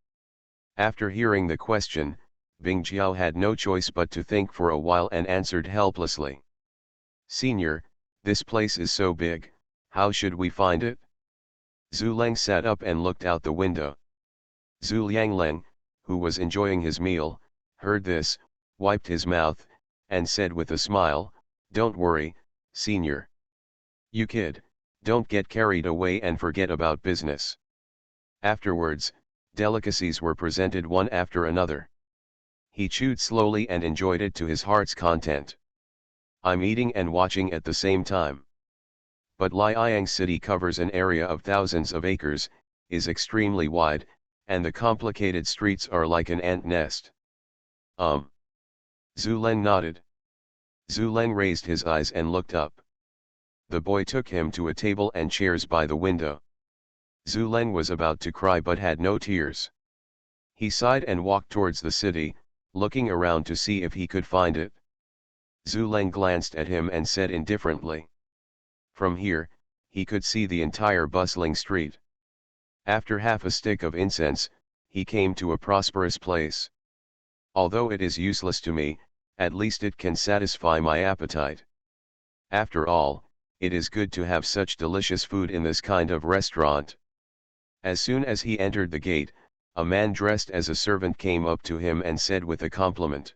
After hearing the question, Bing Jiao had no choice but to think for a while and answered helplessly. Senior, this place is so big, how should we find it? Zuleng sat up and looked out the window. Zhu Liangleng, who was enjoying his meal, heard this, wiped his mouth, and said with a smile, Don't worry, senior. You kid, don't get carried away and forget about business. Afterwards, delicacies were presented one after another. He chewed slowly and enjoyed it to his heart's content. I'm eating and watching at the same time. But Liang City covers an area of thousands of acres, is extremely wide, and the complicated streets are like an ant nest. Zuleng nodded. Zuleng raised his eyes and looked up. The boy took him to a table and chairs by the window. Zuleng was about to cry but had no tears. He sighed and walked towards the city, looking around to see if he could find it. Zuleng glanced at him and said indifferently. From here, he could see the entire bustling street. After half a stick of incense, he came to a prosperous place. Although it is useless to me, at least it can satisfy my appetite. After all, it is good to have such delicious food in this kind of restaurant. As soon as he entered the gate, a man dressed as a servant came up to him and said with a compliment.